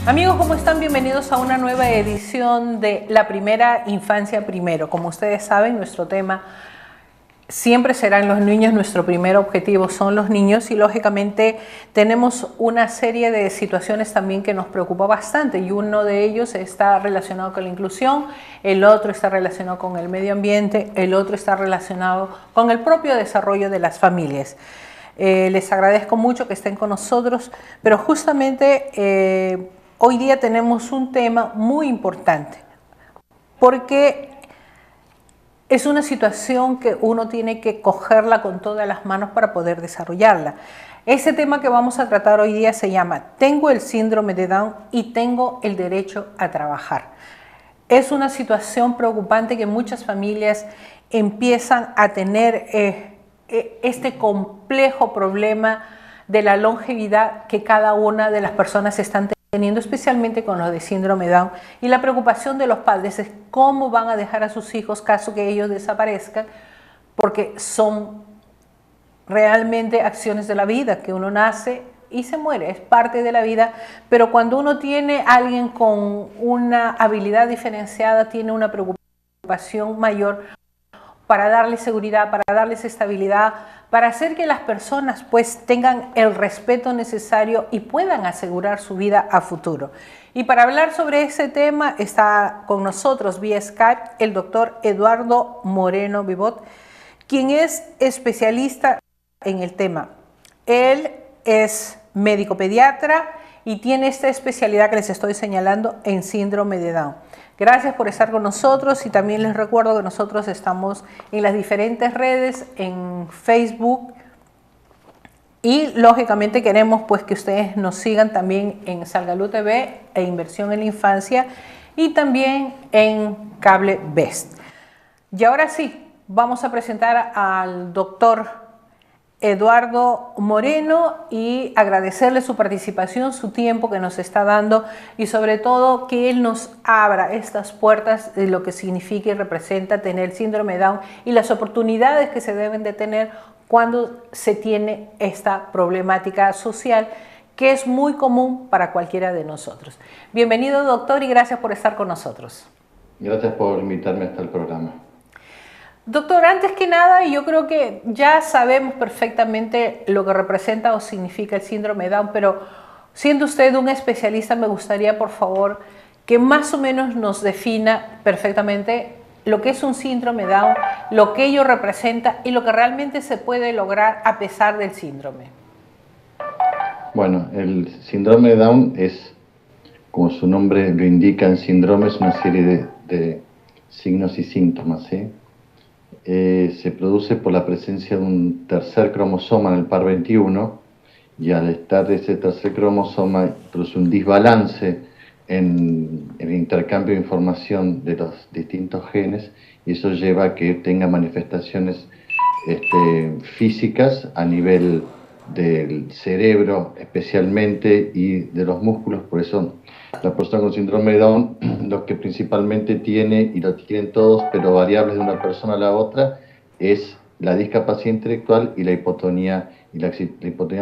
Amigos, ¿cómo están? Bienvenidos a una nueva edición de La Primera Infancia Primero. Como ustedes saben, nuestro tema siempre serán los niños, nuestro primer objetivo son los niños y lógicamente tenemos una serie de situaciones también que nos preocupa bastante y uno de ellos está relacionado con la inclusión, el otro está relacionado con el medio ambiente, el otro está relacionado con el propio desarrollo de las familias. Les agradezco mucho que estén con nosotros, pero justamente hoy día tenemos un tema muy importante porque es una situación que uno tiene que cogerla con todas las manos para poder desarrollarla. Ese tema que vamos a tratar hoy día se llama "Tengo el síndrome de Down y tengo el derecho a trabajar". Es una situación preocupante que muchas familias empiezan a tener este complejo problema de la longevidad que cada una de las personas están teniendo, especialmente con los de síndrome Down, y la preocupación de los padres es cómo van a dejar a sus hijos caso que ellos desaparezcan, porque son realmente acciones de la vida, que uno nace y se muere, es parte de la vida, pero cuando uno tiene a alguien con una habilidad diferenciada, tiene una preocupación mayor para darles seguridad, para darles estabilidad, para hacer que las personas pues tengan el respeto necesario y puedan asegurar su vida a futuro. Y para hablar sobre ese tema está con nosotros vía Skype el doctor Eduardo Moreno Vivot, quien es especialista en el tema. Él es médico pediatra y tiene esta especialidad que les estoy señalando en síndrome de Down. Gracias por estar con nosotros y también les recuerdo que nosotros estamos en las diferentes redes, en Facebook y lógicamente queremos pues que ustedes nos sigan también en Salgalú TV e Inversión en la Infancia y también en Cable Best. Y ahora sí, vamos a presentar al doctor Eduardo Moreno y agradecerle su participación, su tiempo que nos está dando y sobre todo que él nos abra estas puertas de lo que significa y representa tener síndrome de Down y las oportunidades que se deben de tener cuando se tiene esta problemática social que es muy común para cualquiera de nosotros. Bienvenido, doctor, y gracias por estar con nosotros. Gracias por invitarme hasta el programa. Doctor, antes que nada, yo creo que ya sabemos perfectamente lo que representa o significa el síndrome de Down, pero siendo usted un especialista, me gustaría, por favor, que más o menos nos defina perfectamente lo que es un síndrome de Down, lo que ello representa y lo que realmente se puede lograr a pesar del síndrome. Bueno, el síndrome de Down es, como su nombre lo indica, el síndrome es una serie de signos y síntomas, ¿sí? Se produce por la presencia de un tercer cromosoma en el par 21 y al estar ese tercer cromosoma produce un desbalance en el intercambio de información de los distintos genes y eso lleva a que tenga manifestaciones físicas a nivel del cerebro especialmente y de los músculos. Por eso la persona con síndrome de Down lo que principalmente tiene, y lo tienen todos, pero variables de una persona a la otra, es la discapacidad intelectual y la hipotonía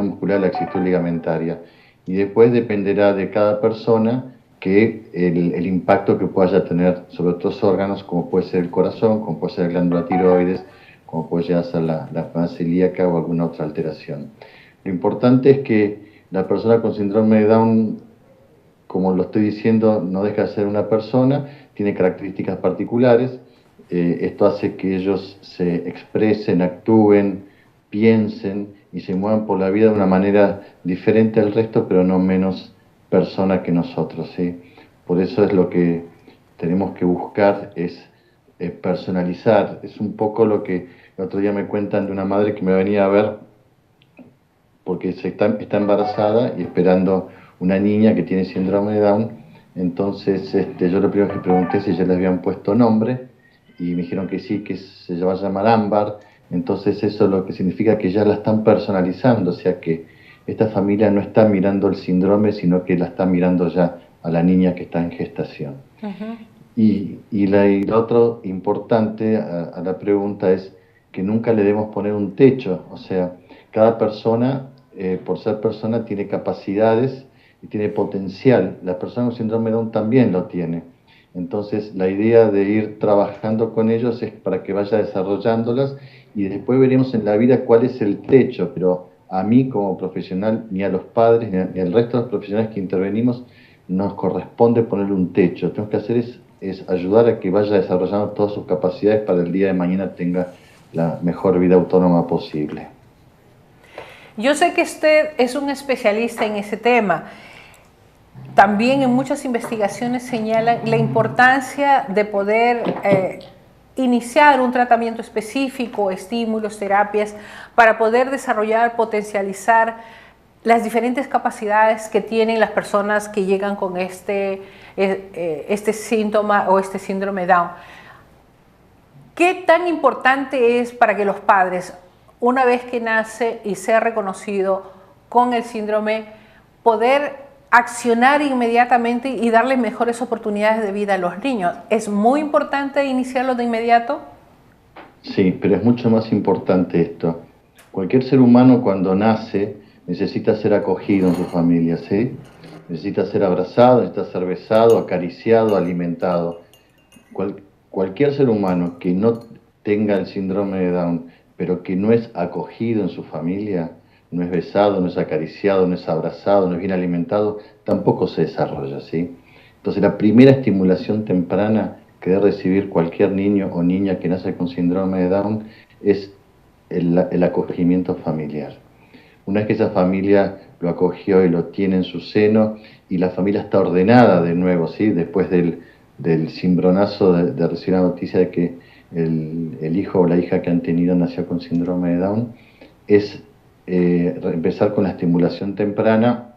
muscular, la laxitud ligamentaria. Y después dependerá de cada persona que el impacto que pueda tener sobre otros órganos, como puede ser el corazón, como puede ser la glándula tiroides, como puede llegar a ser la enfermedad celíaca o alguna otra alteración. Lo importante es que la persona con síndrome de Down, como lo estoy diciendo, no deja de ser una persona, tiene características particulares. Esto hace que ellos se expresen, actúen, piensen y se muevan por la vida de una manera diferente al resto, pero no menos persona que nosotros, ¿sí? Por eso es lo que tenemos que buscar, es personalizar. Es un poco lo que el otro día me cuentan de una madre que me venía a ver porque está embarazada y esperando una niña que tiene síndrome de Down. Entonces yo lo primero que pregunté si ya le habían puesto nombre y me dijeron que sí, que se va a llamar Ámbar. Entonces eso lo que significa que ya la están personalizando, o sea que esta familia no está mirando el síndrome, sino que la está mirando ya a la niña que está en gestación. Y lo otro importante a la pregunta es que nunca le debemos poner un techo, o sea, cada persona, por ser persona, tiene capacidades y tiene potencial, la persona con síndrome de Down también lo tiene. Entonces, la idea de ir trabajando con ellos es para que vaya desarrollándolas y después veremos en la vida cuál es el techo, pero a mí como profesional, ni a los padres, ni al resto de los profesionales que intervenimos, nos corresponde poner un techo. Lo que tenemos que hacer es ayudar a que vaya desarrollando todas sus capacidades para el día de mañana tenga la mejor vida autónoma posible. Yo sé que usted es un especialista en ese tema. También en muchas investigaciones señalan la importancia de poder iniciar un tratamiento específico, estímulos, terapias, para poder desarrollar, potencializar las diferentes capacidades que tienen las personas que llegan con este síntoma o este síndrome Down. ¿Qué tan importante es para que los padres, una vez que nace y sea reconocido con el síndrome, poder accionar inmediatamente y darle mejores oportunidades de vida a los niños? ¿Es muy importante iniciarlo de inmediato? Sí, pero es mucho más importante esto. Cualquier ser humano cuando nace necesita ser acogido en su familia, ¿sí? Necesita ser abrazado, necesita ser besado, acariciado, alimentado. Cualquier ser humano que no tenga el síndrome de Down, pero que no es acogido en su familia, no es besado, no es acariciado, no es abrazado, no es bien alimentado, tampoco se desarrolla, ¿sí? Entonces la primera estimulación temprana que debe recibir cualquier niño o niña que nace con síndrome de Down es el acogimiento familiar. Una vez que esa familia lo acogió y lo tiene en su seno y la familia está ordenada de nuevo, ¿sí? Después del cimbronazo de recibir la noticia de que el hijo o la hija que han tenido nació con síndrome de Down, es empezar con la estimulación temprana,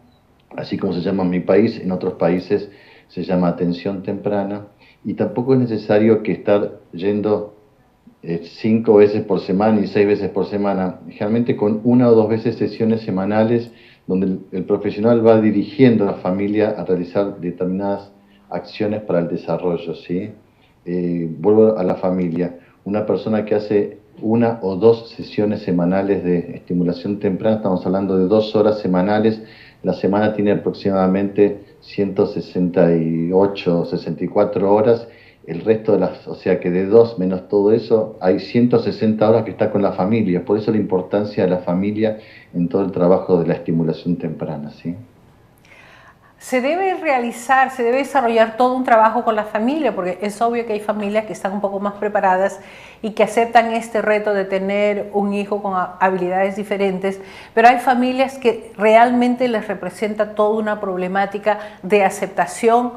así como se llama en mi país, en otros países se llama atención temprana, y tampoco es necesario que estar yendo 5 veces por semana y 6 veces por semana, generalmente con 1 o 2 veces sesiones semanales donde el profesional va dirigiendo a la familia a realizar determinadas acciones para el desarrollo, ¿sí? Vuelvo a la familia. Una persona que hace 1 o 2 sesiones semanales de estimulación temprana, estamos hablando de 2 horas semanales, la semana tiene aproximadamente 168 o 64 horas, el resto de las, o sea que de 2 menos todo eso, hay 160 horas que está con la familia, por eso la importancia de la familia en todo el trabajo de la estimulación temprana, ¿sí? Se debe realizar, se debe desarrollar todo un trabajo con la familia, porque es obvio que hay familias que están un poco más preparadas y que aceptan este reto de tener un hijo con habilidades diferentes, pero hay familias que realmente les representa toda una problemática de aceptación,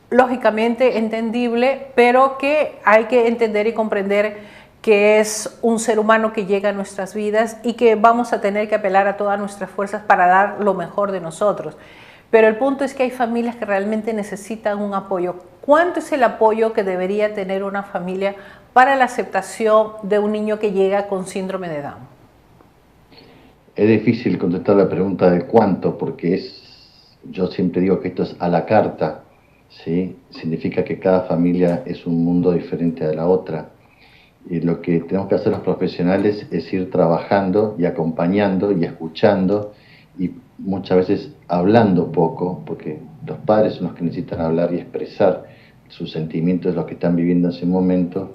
lógicamente entendible, pero que hay que entender y comprender que es un ser humano que llega a nuestras vidas y que vamos a tener que apelar a todas nuestras fuerzas para dar lo mejor de nosotros. Pero el punto es que hay familias que realmente necesitan un apoyo. ¿Cuánto es el apoyo que debería tener una familia para la aceptación de un niño que llega con síndrome de Down? Es difícil contestar la pregunta de cuánto, porque yo siempre digo que esto es a la carta, ¿sí? Significa que cada familia es un mundo diferente a la otra. Y lo que tenemos que hacer los profesionales es ir trabajando y acompañando y escuchando y muchas veces hablando poco, porque los padres son los que necesitan hablar y expresar sus sentimientos, los que están viviendo en ese momento,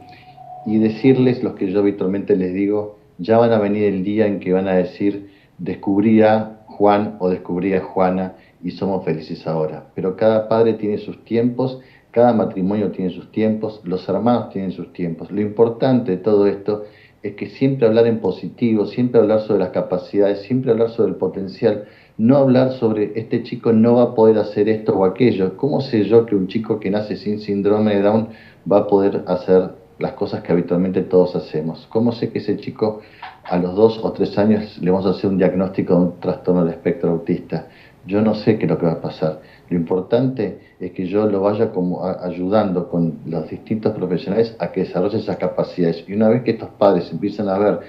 y decirles lo que yo habitualmente les digo: ya van a venir el día en que van a decir, descubrí a Juan o descubrí a Juana y somos felices ahora. Pero cada padre tiene sus tiempos, cada matrimonio tiene sus tiempos, los hermanos tienen sus tiempos. Lo importante de todo esto es que siempre hablar en positivo, siempre hablar sobre las capacidades, siempre hablar sobre el potencial, no hablar sobre este chico no va a poder hacer esto o aquello. ¿Cómo sé yo que un chico que nace sin síndrome de Down va a poder hacer las cosas que habitualmente todos hacemos? ¿Cómo sé que ese chico a los 2 o 3 años le vamos a hacer un diagnóstico de un trastorno del espectro autista? Yo no sé qué es lo que va a pasar. Lo importante es que yo lo vaya como ayudando con los distintos profesionales a que desarrolle esas capacidades. Y una vez que estos padres empiezan a ver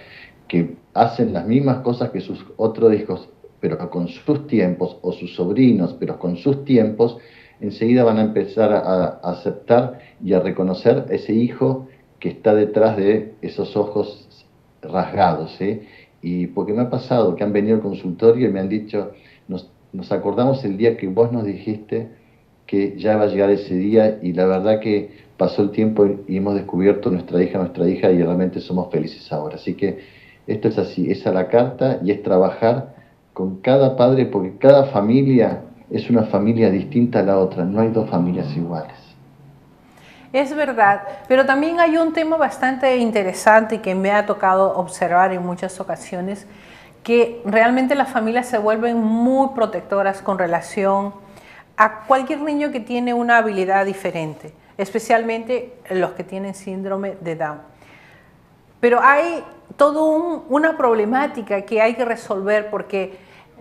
que hacen las mismas cosas que sus otros hijos, pero con sus tiempos, o sus sobrinos, pero con sus tiempos, enseguida van a empezar a aceptar y a reconocer a ese hijo que está detrás de esos ojos rasgados, ¿sí? Y porque me ha pasado que han venido al consultorio y me han dicho, nos acordamos el día que vos nos dijiste que ya va a llegar ese día y la verdad que pasó el tiempo y hemos descubierto nuestra hija y realmente somos felices ahora. Así que esto es así, es a la carta y es trabajar con cada padre porque cada familia es una familia distinta a la otra, no hay dos familias iguales. Es verdad, pero también hay un tema bastante interesante y que me ha tocado observar en muchas ocasiones, que realmente las familias se vuelven muy protectoras con relación a cualquier niño que tiene una habilidad diferente, especialmente los que tienen síndrome de Down. Pero hay toda una problemática que hay que resolver porque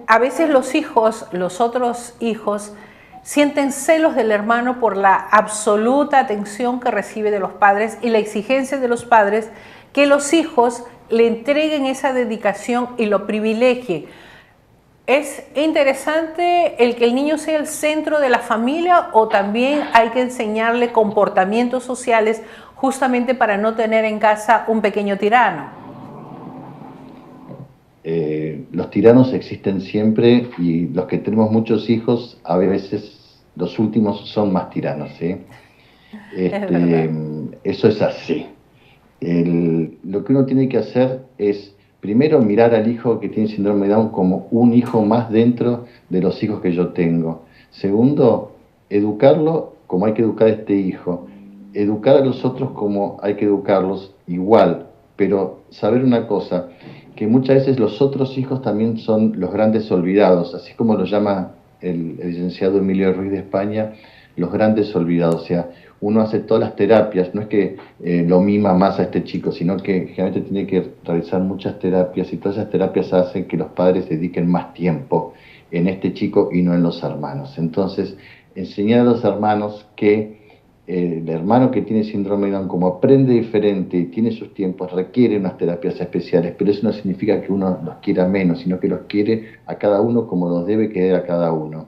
a veces los hijos, los otros hijos, sienten celos del hermano por la absoluta atención que recibe de los padres y la exigencia de los padres que los hijos le entreguen esa dedicación y lo privilegien. ¿Es interesante el que el niño sea el centro de la familia o también hay que enseñarle comportamientos sociales justamente para no tener en casa un pequeño tirano? Los tiranos existen siempre y los que tenemos muchos hijos, a veces los últimos son más tiranos, ¿sí? Es verdad. Eso es así. Lo que uno tiene que hacer es primero mirar al hijo que tiene síndrome de Down como un hijo más dentro de los hijos que yo tengo. Segundo, educarlo como hay que educar a este hijo. Educar a los otros como hay que educarlos igual, pero saber una cosa, que muchas veces los otros hijos también son los grandes olvidados, así como lo llama el licenciado Emilio Ruiz de España, los grandes olvidados. O sea, uno hace todas las terapias, no es que lo mima más a este chico, sino que generalmente tiene que realizar muchas terapias y todas esas terapias hacen que los padres dediquen más tiempo en este chico y no en los hermanos. Entonces, enseñar a los hermanos que el hermano que tiene síndrome de Down, como aprende diferente y tiene sus tiempos, requiere unas terapias especiales, pero eso no significa que uno los quiera menos, sino que los quiere a cada uno como los debe querer a cada uno.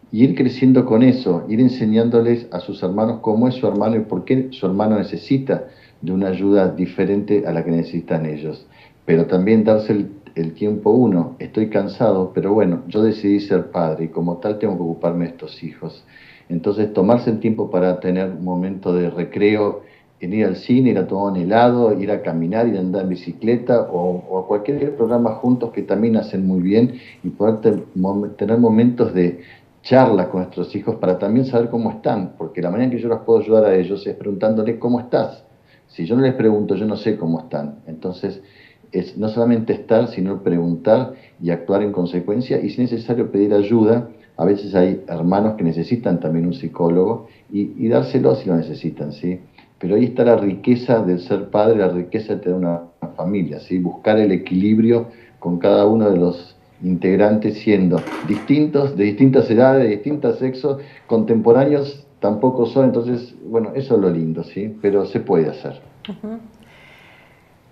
Y ir creciendo con eso, ir enseñándoles a sus hermanos cómo es su hermano y por qué su hermano necesita de una ayuda diferente a la que necesitan ellos. Pero también darse el tiempo uno, estoy cansado, pero bueno, yo decidí ser padre y como tal tengo que ocuparme de estos hijos. Entonces tomarse el tiempo para tener un momento de recreo, en ir al cine, ir a tomar un helado, ir a caminar, ir a andar en bicicleta o a cualquier programa juntos que también hacen muy bien y poder tener momentos de charlas con nuestros hijos para también saber cómo están, porque la manera en que yo los puedo ayudar a ellos es preguntándoles cómo estás. Si yo no les pregunto, yo no sé cómo están. Entonces, es no solamente estar, sino preguntar y actuar en consecuencia y si es necesario pedir ayuda. A veces hay hermanos que necesitan también un psicólogo y dárselo si lo necesitan, ¿sí? Pero ahí está la riqueza del ser padre, la riqueza de tener una familia, ¿sí? Buscar el equilibrio con cada uno de los integrantes siendo distintos, de distintas edades, de distintos sexos, contemporáneos tampoco son, entonces, bueno, eso es lo lindo, ¿sí? Pero se puede hacer.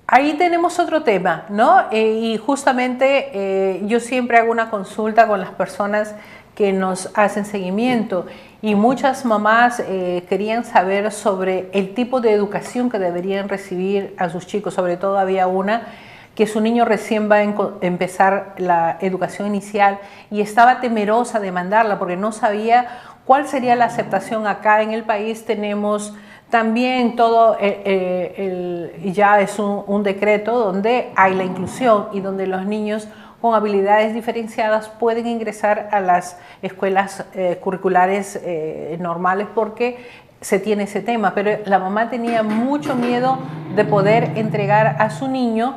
Ahí tenemos otro tema, ¿no? Y justamente yo siempre hago una consulta con las personas que nos hacen seguimiento y muchas mamás querían saber sobre el tipo de educación que deberían recibir a sus chicos. Sobre todo había una que su niño recién va a empezar la educación inicial y estaba temerosa de mandarla porque no sabía cuál sería la aceptación. Acá en el país tenemos también todo, ya es un decreto donde hay la inclusión y donde los niños con habilidades diferenciadas pueden ingresar a las escuelas curriculares normales porque se tiene ese tema, pero la mamá tenía mucho miedo de poder entregar a su niño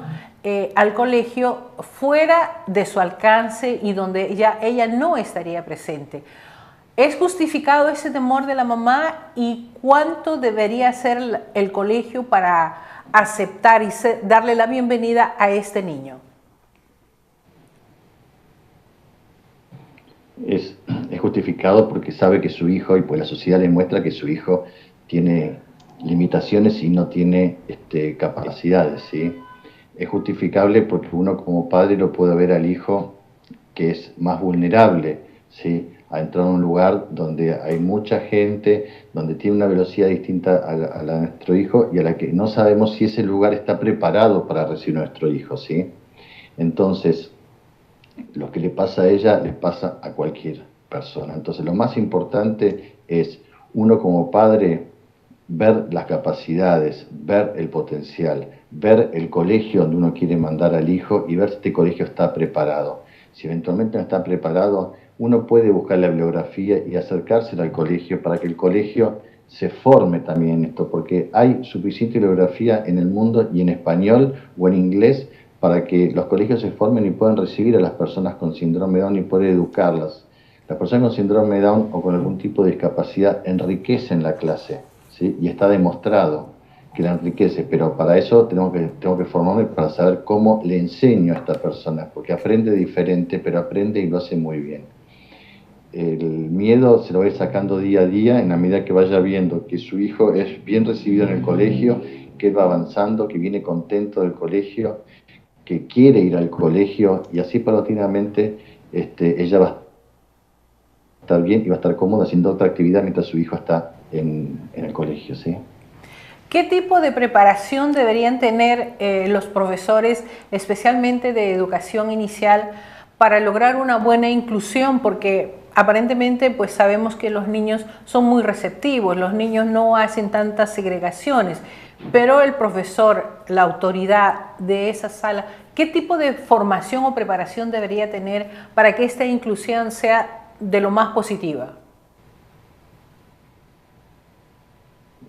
al colegio fuera de su alcance y donde ya ella no estaría presente. ¿Es justificado ese temor de la mamá y cuánto debería hacer el colegio para aceptar y darle la bienvenida a este niño? Es justificado porque sabe que su hijo, y pues la sociedad le muestra que su hijo tiene limitaciones y no tiene capacidades, ¿sí? Es justificable porque uno como padre lo puede ver al hijo que es más vulnerable, ¿sí? A entrar a un lugar donde hay mucha gente, donde tiene una velocidad distinta a la de nuestro hijo y a la que no sabemos si ese lugar está preparado para recibir a nuestro hijo, ¿sí? Entonces, Lo que le pasa a ella, les pasa a cualquier persona. Entonces, lo más importante es uno como padre ver las capacidades, ver el potencial, ver el colegio donde uno quiere mandar al hijo y ver si este colegio está preparado. Si eventualmente no está preparado, uno puede buscar la bibliografía y acercárselo al colegio para que el colegio se forme también en esto, porque hay suficiente bibliografía en el mundo y en español o en inglés para que los colegios se formen y puedan recibir a las personas con síndrome de Down y poder educarlas. Las personas con síndrome de Down o con algún tipo de discapacidad enriquecen la clase, ¿sí? Y está demostrado que la enriquece, pero para eso tengo que formarme para saber cómo le enseño a esta persona, porque aprende diferente, pero aprende y lo hace muy bien. El miedo se lo va a ir sacando día a día en la medida que vaya viendo que su hijo es bien recibido en el colegio, que él va avanzando, que viene contento del colegio, que quiere ir al colegio y así paulatinamente ella va a estar bien y va a estar cómoda haciendo otra actividad mientras su hijo está en el colegio, ¿sí? ¿Qué tipo de preparación deberían tener los profesores, especialmente de educación inicial, para lograr una buena inclusión? Porque aparentemente pues sabemos que los niños son muy receptivos, los niños no hacen tantas segregaciones, pero el profesor, la autoridad de esa sala, ¿qué tipo de formación o preparación debería tener para que esta inclusión sea de lo más positiva?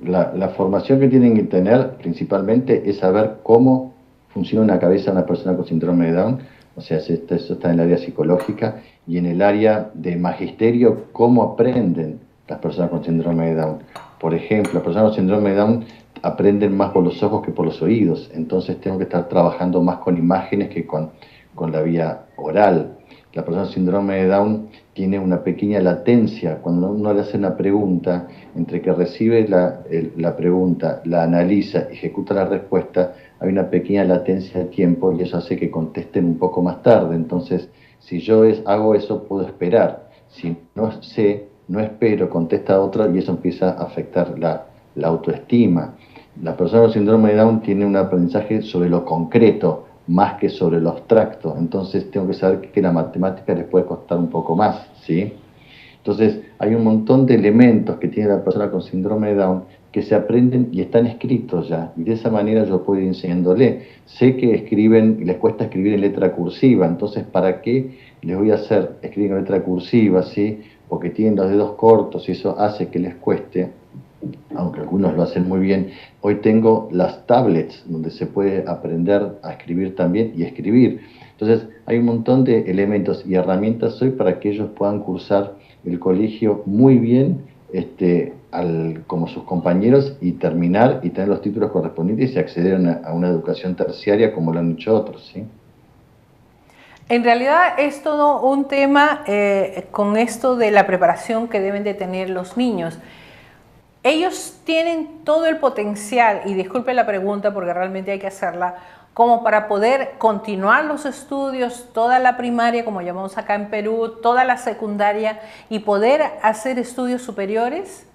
La formación que tienen que tener principalmente es saber cómo funciona una cabeza de una persona con síndrome de Down, o sea, eso está en el área psicológica y en el área de magisterio, cómo aprenden las personas con síndrome de Down. Por ejemplo, las personas con síndrome de Down aprenden más por los ojos que por los oídos, entonces tengo que estar trabajando más con imágenes que con la vía oral. La persona con síndrome de Down tiene una pequeña latencia cuando uno le hace una pregunta, entre que recibe la pregunta, la analiza, ejecuta la respuesta, hay una pequeña latencia de tiempo y eso hace que contesten un poco más tarde. Entonces, si yo hago eso, puedo esperar. Si no sé, no espero, contesta otra y eso empieza a afectar la autoestima. La persona con síndrome de Down tiene un aprendizaje sobre lo concreto, más que sobre lo abstracto. Entonces tengo que saber que la matemática les puede costar un poco más, ¿sí? Entonces hay un montón de elementos que tiene la persona con síndrome de Down que se aprenden y están escritos ya. Y de esa manera yo puedo ir enseñándole. Sé que escriben, les cuesta escribir en letra cursiva, entonces ¿para qué les voy a hacer escribir en letra cursiva, ¿sí? Porque tienen los dedos cortos y eso hace que les cueste, aunque algunos lo hacen muy bien. Hoy tengo las tablets donde se puede aprender a escribir también y escribir. Entonces hay un montón de elementos y herramientas hoy para que ellos puedan cursar el colegio muy bien, como sus compañeros y terminar y tener los títulos correspondientes y acceder a una educación terciaria como lo han hecho otros, ¿sí? En realidad es todo un tema con esto de la preparación que deben de tener los niños. Ellos tienen todo el potencial, y disculpe la pregunta porque realmente hay que hacerla, como para poder continuar los estudios, toda la primaria, como llamamos acá en Perú, toda la secundaria, y poder hacer estudios superiores.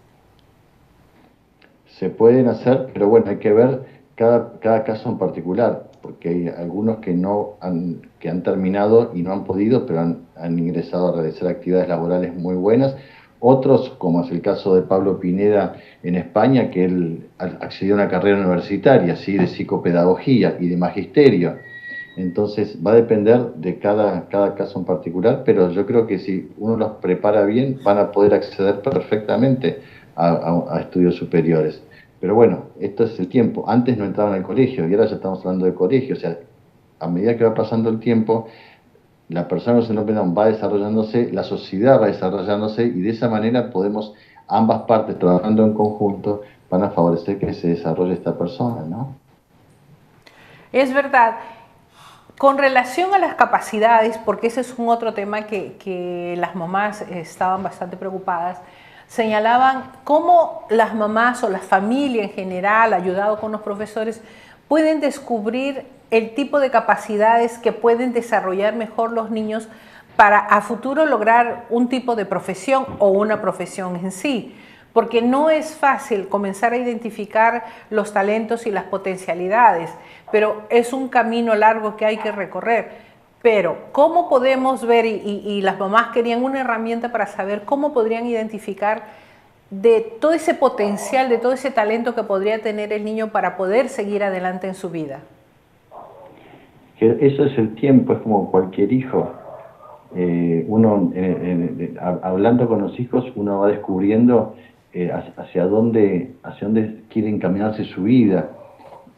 Se pueden hacer, pero bueno, hay que ver cada caso en particular, porque hay algunos que han terminado y no han podido, pero han ingresado a realizar actividades laborales muy buenas. Otros, como es el caso de Pablo Pineda en España, que él accedió a una carrera universitaria, ¿sí? De psicopedagogía y de magisterio. Entonces va a depender de cada caso en particular, pero yo creo que si uno los prepara bien, van a poder acceder perfectamente a estudios superiores. Pero bueno, esto es el tiempo. Antes no entraban al colegio y ahora ya estamos hablando de colegio. O sea, a medida que va pasando el tiempo, la persona con síndrome de Down va desarrollándose, la sociedad va desarrollándose y de esa manera podemos, ambas partes trabajando en conjunto, van a favorecer que se desarrolle esta persona, ¿no? Es verdad. Con relación a las capacidades, porque ese es un otro tema que las mamás estaban bastante preocupadas, señalaban cómo las mamás o la familia en general, ayudado con los profesores, pueden descubrir el tipo de capacidades que pueden desarrollar mejor los niños para a futuro lograr un tipo de profesión o una profesión en sí. Porque no es fácil comenzar a identificar los talentos y las potencialidades, pero es un camino largo que hay que recorrer. Pero, ¿cómo podemos ver, y las mamás querían una herramienta para saber cómo podrían identificar de todo ese potencial, de todo ese talento que podría tener el niño para poder seguir adelante en su vida? Eso es el tiempo, es como cualquier hijo. Uno, hablando con los hijos, uno va descubriendo hacia dónde quiere encaminarse su vida.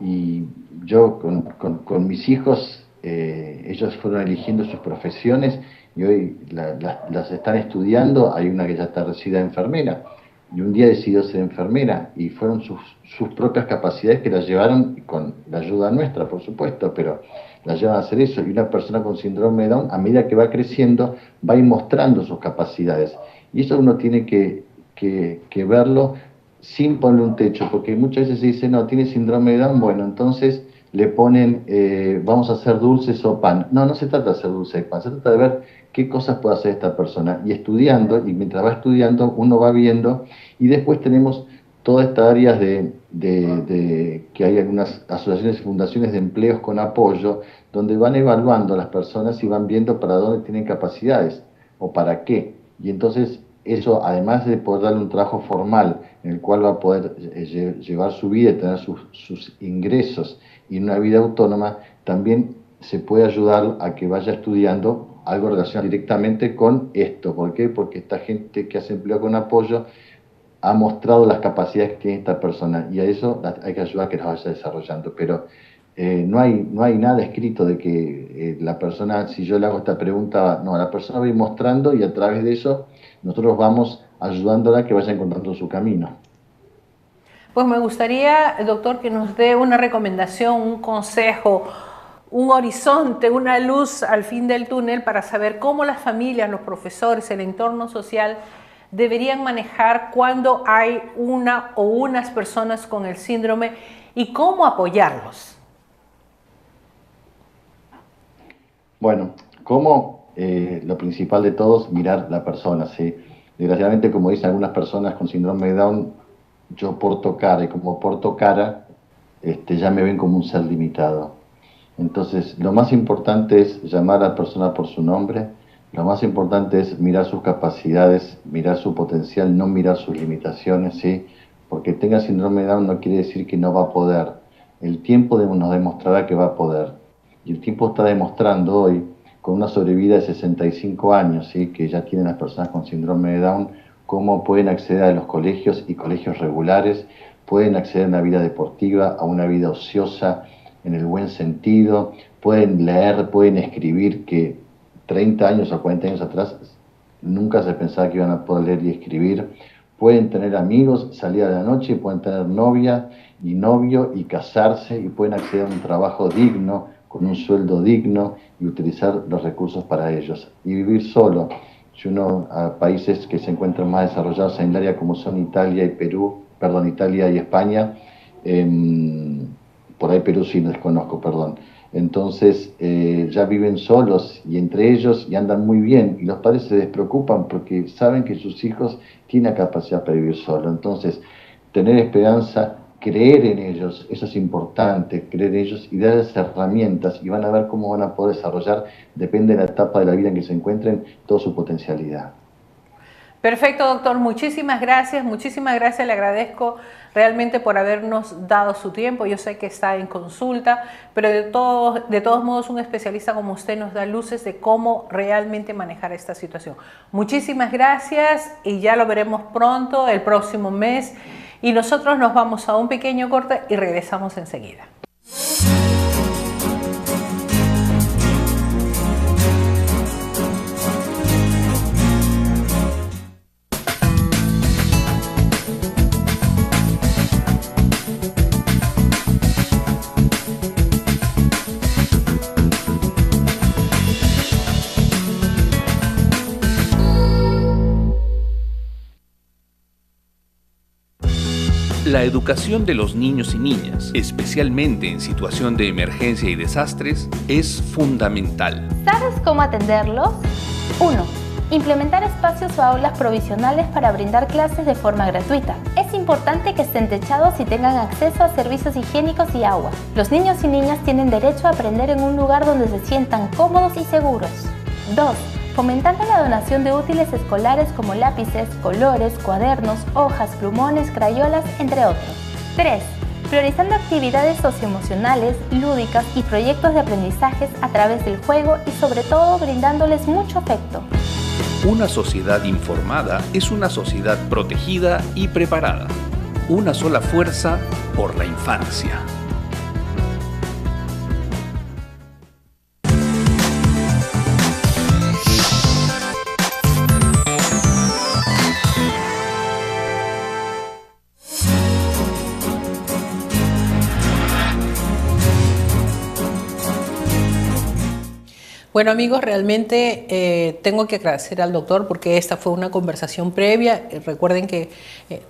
Y yo con mis hijos, ellos fueron eligiendo sus profesiones y hoy las están estudiando. Hay una que ya está recibida de enfermera y un día decidió ser enfermera y fueron sus propias capacidades que las llevaron, con la ayuda nuestra por supuesto, pero las llevan a hacer eso. Y una persona con síndrome de Down, a medida que va creciendo, va a ir mostrando sus capacidades, y eso uno tiene que verlo sin ponerle un techo, porque muchas veces se dice, no, tiene síndrome de Down, bueno, entonces le ponen, vamos a hacer dulces o pan. No, no se trata de hacer dulces o pan, se trata de ver qué cosas puede hacer esta persona, y estudiando, y mientras va estudiando, uno va viendo, y después tenemos todas estas áreas que hay algunas asociaciones y fundaciones de empleos con apoyo, donde van evaluando a las personas y van viendo para dónde tienen capacidades, o para qué, y entonces eso, además de poder darle un trabajo formal en el cual va a poder llevar su vida y tener sus ingresos y una vida autónoma, también se puede ayudar a que vaya estudiando algo relacionado directamente con esto. ¿Por qué? Porque esta gente que hace empleo con apoyo ha mostrado las capacidades que tiene esta persona, y a eso hay que ayudar a que las vaya desarrollando. Pero no hay nada escrito de que la persona, si yo le hago esta pregunta, no, la persona va a ir mostrando, y a través de eso nosotros vamos ayudándola a que vaya encontrando su camino. Pues me gustaría, doctor, que nos dé una recomendación, un consejo, un horizonte, una luz al fin del túnel para saber cómo las familias, los profesores, el entorno social deberían manejar cuando hay una o unas personas con el síndrome y cómo apoyarlos. Bueno, lo principal de todo es mirar la persona, ¿sí? Desgraciadamente, como dicen algunas personas con síndrome de Down, yo porto cara, y como porto cara, ya me ven como un ser limitado. Entonces, lo más importante es llamar a la persona por su nombre, lo más importante es mirar sus capacidades, mirar su potencial, no mirar sus limitaciones, ¿sí? Porque tenga síndrome de Down no quiere decir que no va a poder. El tiempo nos demostrará que va a poder. Y el tiempo está demostrando hoy, con una sobrevida de 65 años, ¿sí?, que ya tienen las personas con síndrome de Down, cómo pueden acceder a los colegios y colegios regulares, pueden acceder a una vida deportiva, a una vida ociosa, en el buen sentido, pueden leer, pueden escribir, que 30 años o 40 años atrás nunca se pensaba que iban a poder leer y escribir, pueden tener amigos, salir a la noche, pueden tener novia y novio y casarse, y pueden acceder a un trabajo digno, con un sueldo digno, y utilizar los recursos para ellos. Y vivir solo. Si uno a países que se encuentran más desarrollados en el área, como son Italia y España, por ahí Perú sí desconozco, perdón. Entonces ya viven solos y entre ellos, y andan muy bien, y los padres se despreocupan porque saben que sus hijos tienen capacidad para vivir solo. Entonces, tener esperanza, creer en ellos, eso es importante, creer en ellos y darles herramientas, y van a ver cómo van a poder desarrollar, depende de la etapa de la vida en que se encuentren, toda su potencialidad. Perfecto, doctor, muchísimas gracias, le agradezco realmente por habernos dado su tiempo. Yo sé que está en consulta, pero de todos modos un especialista como usted nos da luces de cómo realmente manejar esta situación. Muchísimas gracias, y ya lo veremos pronto, el próximo mes, y nosotros nos vamos a un pequeño corte y regresamos enseguida. La educación de los niños y niñas, especialmente en situación de emergencia y desastres, es fundamental. ¿Sabes cómo atenderlos? 1. Implementar espacios o aulas provisionales para brindar clases de forma gratuita. Es es importante que estén techados y tengan acceso a servicios higiénicos y agua. Los niños y niñas tienen derecho a aprender en un lugar donde se sientan cómodos y seguros. 2. Fomentando la donación de útiles escolares como lápices, colores, cuadernos, hojas, plumones, crayolas, entre otros. 3. Priorizando actividades socioemocionales, lúdicas y proyectos de aprendizajes a través del juego y sobre todo brindándoles mucho afecto. Una sociedad informada es una sociedad protegida y preparada. Una sola fuerza por la infancia. Bueno amigos, realmente tengo que agradecer al doctor porque esta fue una conversación previa. Recuerden que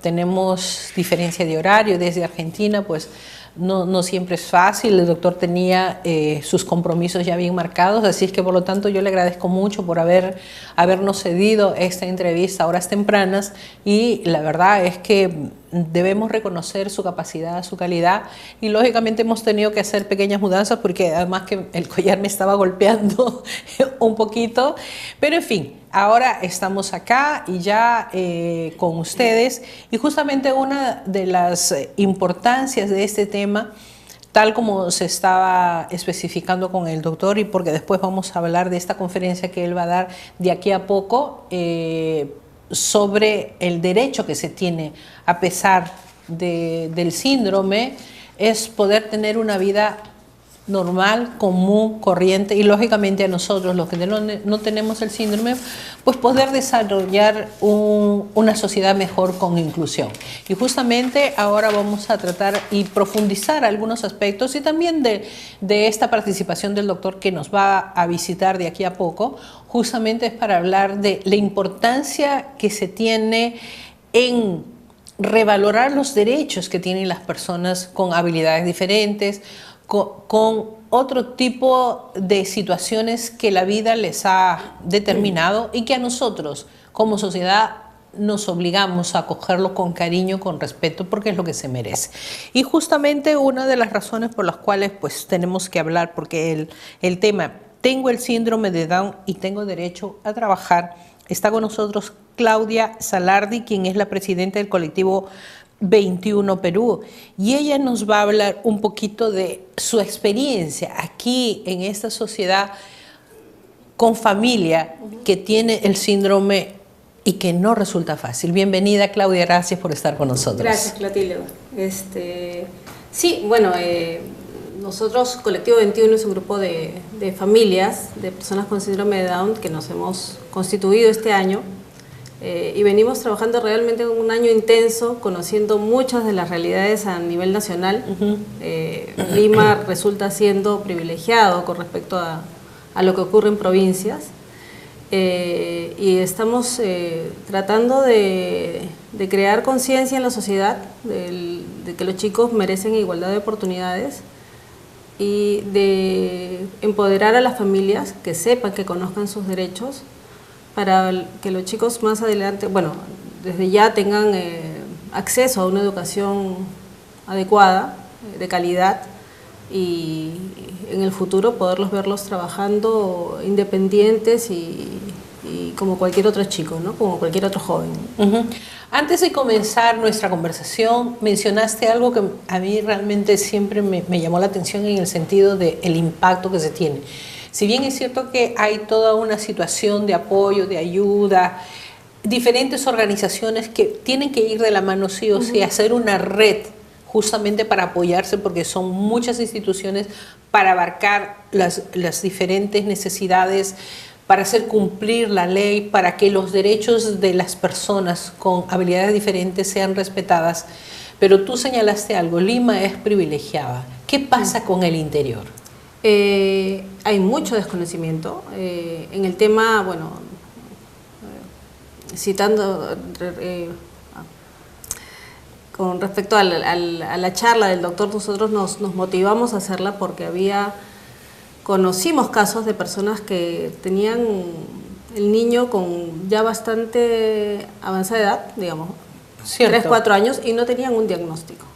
tenemos diferencia de horario desde Argentina, pues no siempre es fácil. El doctor tenía sus compromisos ya bien marcados, así es que por lo tanto yo le agradezco mucho por habernos cedido esta entrevista a horas tempranas, y la verdad es que debemos reconocer su capacidad, su calidad, y lógicamente hemos tenido que hacer pequeñas mudanzas porque además que el collar me estaba golpeando un poquito, pero en fin, ahora estamos acá y ya con ustedes, y justamente una de las importancias de este tema, tal como se estaba especificando con el doctor, y porque después vamos a hablar de esta conferencia que él va a dar de aquí a poco, sobre el derecho que se tiene a pesar del síndrome, es poder tener una vida normal, común, corriente, y lógicamente a nosotros, los que no tenemos el síndrome, pues poder desarrollar una sociedad mejor con inclusión. Y justamente ahora vamos a tratar y profundizar algunos aspectos, y también de esta participación del doctor que nos va a visitar de aquí a poco, justamente es para hablar de la importancia que se tiene en revalorar los derechos que tienen las personas con habilidades diferentes, con otro tipo de situaciones que la vida les ha determinado y que a nosotros como sociedad nos obligamos a acogerlo con cariño, con respeto, porque es lo que se merece. Y justamente una de las razones por las cuales pues tenemos que hablar, porque el tema, tengo el síndrome de Down y tengo derecho a trabajar, está con nosotros Claudia Salardi, quien es la presidenta del colectivo 21 Perú, y ella nos va a hablar un poquito de su experiencia aquí en esta sociedad con familia que tiene el síndrome y que no resulta fácil. Bienvenida Claudia, gracias por estar con nosotros. Gracias Clotilde. Sí, bueno, nosotros, Colectivo 21, es un grupo de familias de personas con síndrome de Down que nos hemos constituido este año. Y venimos trabajando realmente un año intenso, conociendo muchas de las realidades a nivel nacional. Lima resulta siendo privilegiado con respecto a lo que ocurre en provincias. Y estamos tratando de crear conciencia en la sociedad de que los chicos merecen igualdad de oportunidades, y de empoderar a las familias que sepan, que conozcan sus derechos, para que los chicos más adelante, bueno, desde ya tengan acceso a una educación adecuada, de calidad, y en el futuro verlos trabajando independientes y como cualquier otro chico, ¿no? Como cualquier otro joven. Antes de comenzar nuestra conversación, mencionaste algo que a mí realmente siempre me llamó la atención, en el sentido del impacto que se tiene. Si bien es cierto que hay toda una situación de apoyo, de ayuda, diferentes organizaciones que tienen que ir de la mano sí o sí, hacer una red justamente para apoyarse, porque son muchas instituciones para abarcar las diferentes necesidades, para hacer cumplir la ley, para que los derechos de las personas con habilidades diferentes sean respetadas. Pero tú señalaste algo, Lima es privilegiada. ¿Qué pasa con el interior? Hay mucho desconocimiento en el tema, bueno, citando con respecto a la charla del doctor, nosotros nos motivamos a hacerla porque conocimos casos de personas que tenían el niño con ya bastante avanzada edad, digamos, Cierto. 3, 4 años y no tenían un diagnóstico.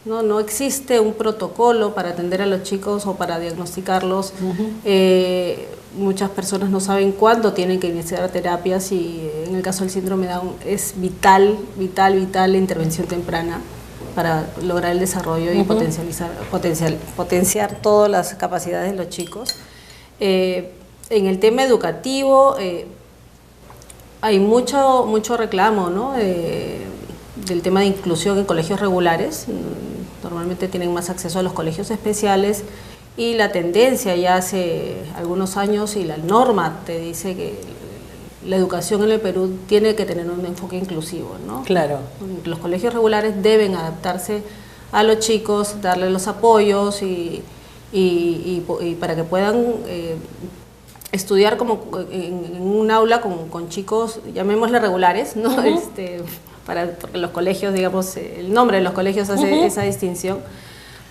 No existe un protocolo para atender a los chicos o para diagnosticarlos. Muchas personas no saben cuándo tienen que iniciar terapias y en el caso del síndrome de Down es vital la intervención temprana para lograr el desarrollo y potenciar todas las capacidades de los chicos. En el tema educativo hay mucho reclamo, ¿no? Del tema de inclusión en colegios regulares. Normalmente tienen más acceso a los colegios especiales y la tendencia ya hace algunos años y la norma te dice que la educación en el Perú tiene que tener un enfoque inclusivo, ¿no? Claro. Los colegios regulares deben adaptarse a los chicos, darles los apoyos y para que puedan estudiar como en un aula con chicos, llamémosle regulares, ¿no? Porque los colegios, digamos, el nombre de los colegios hace esa distinción.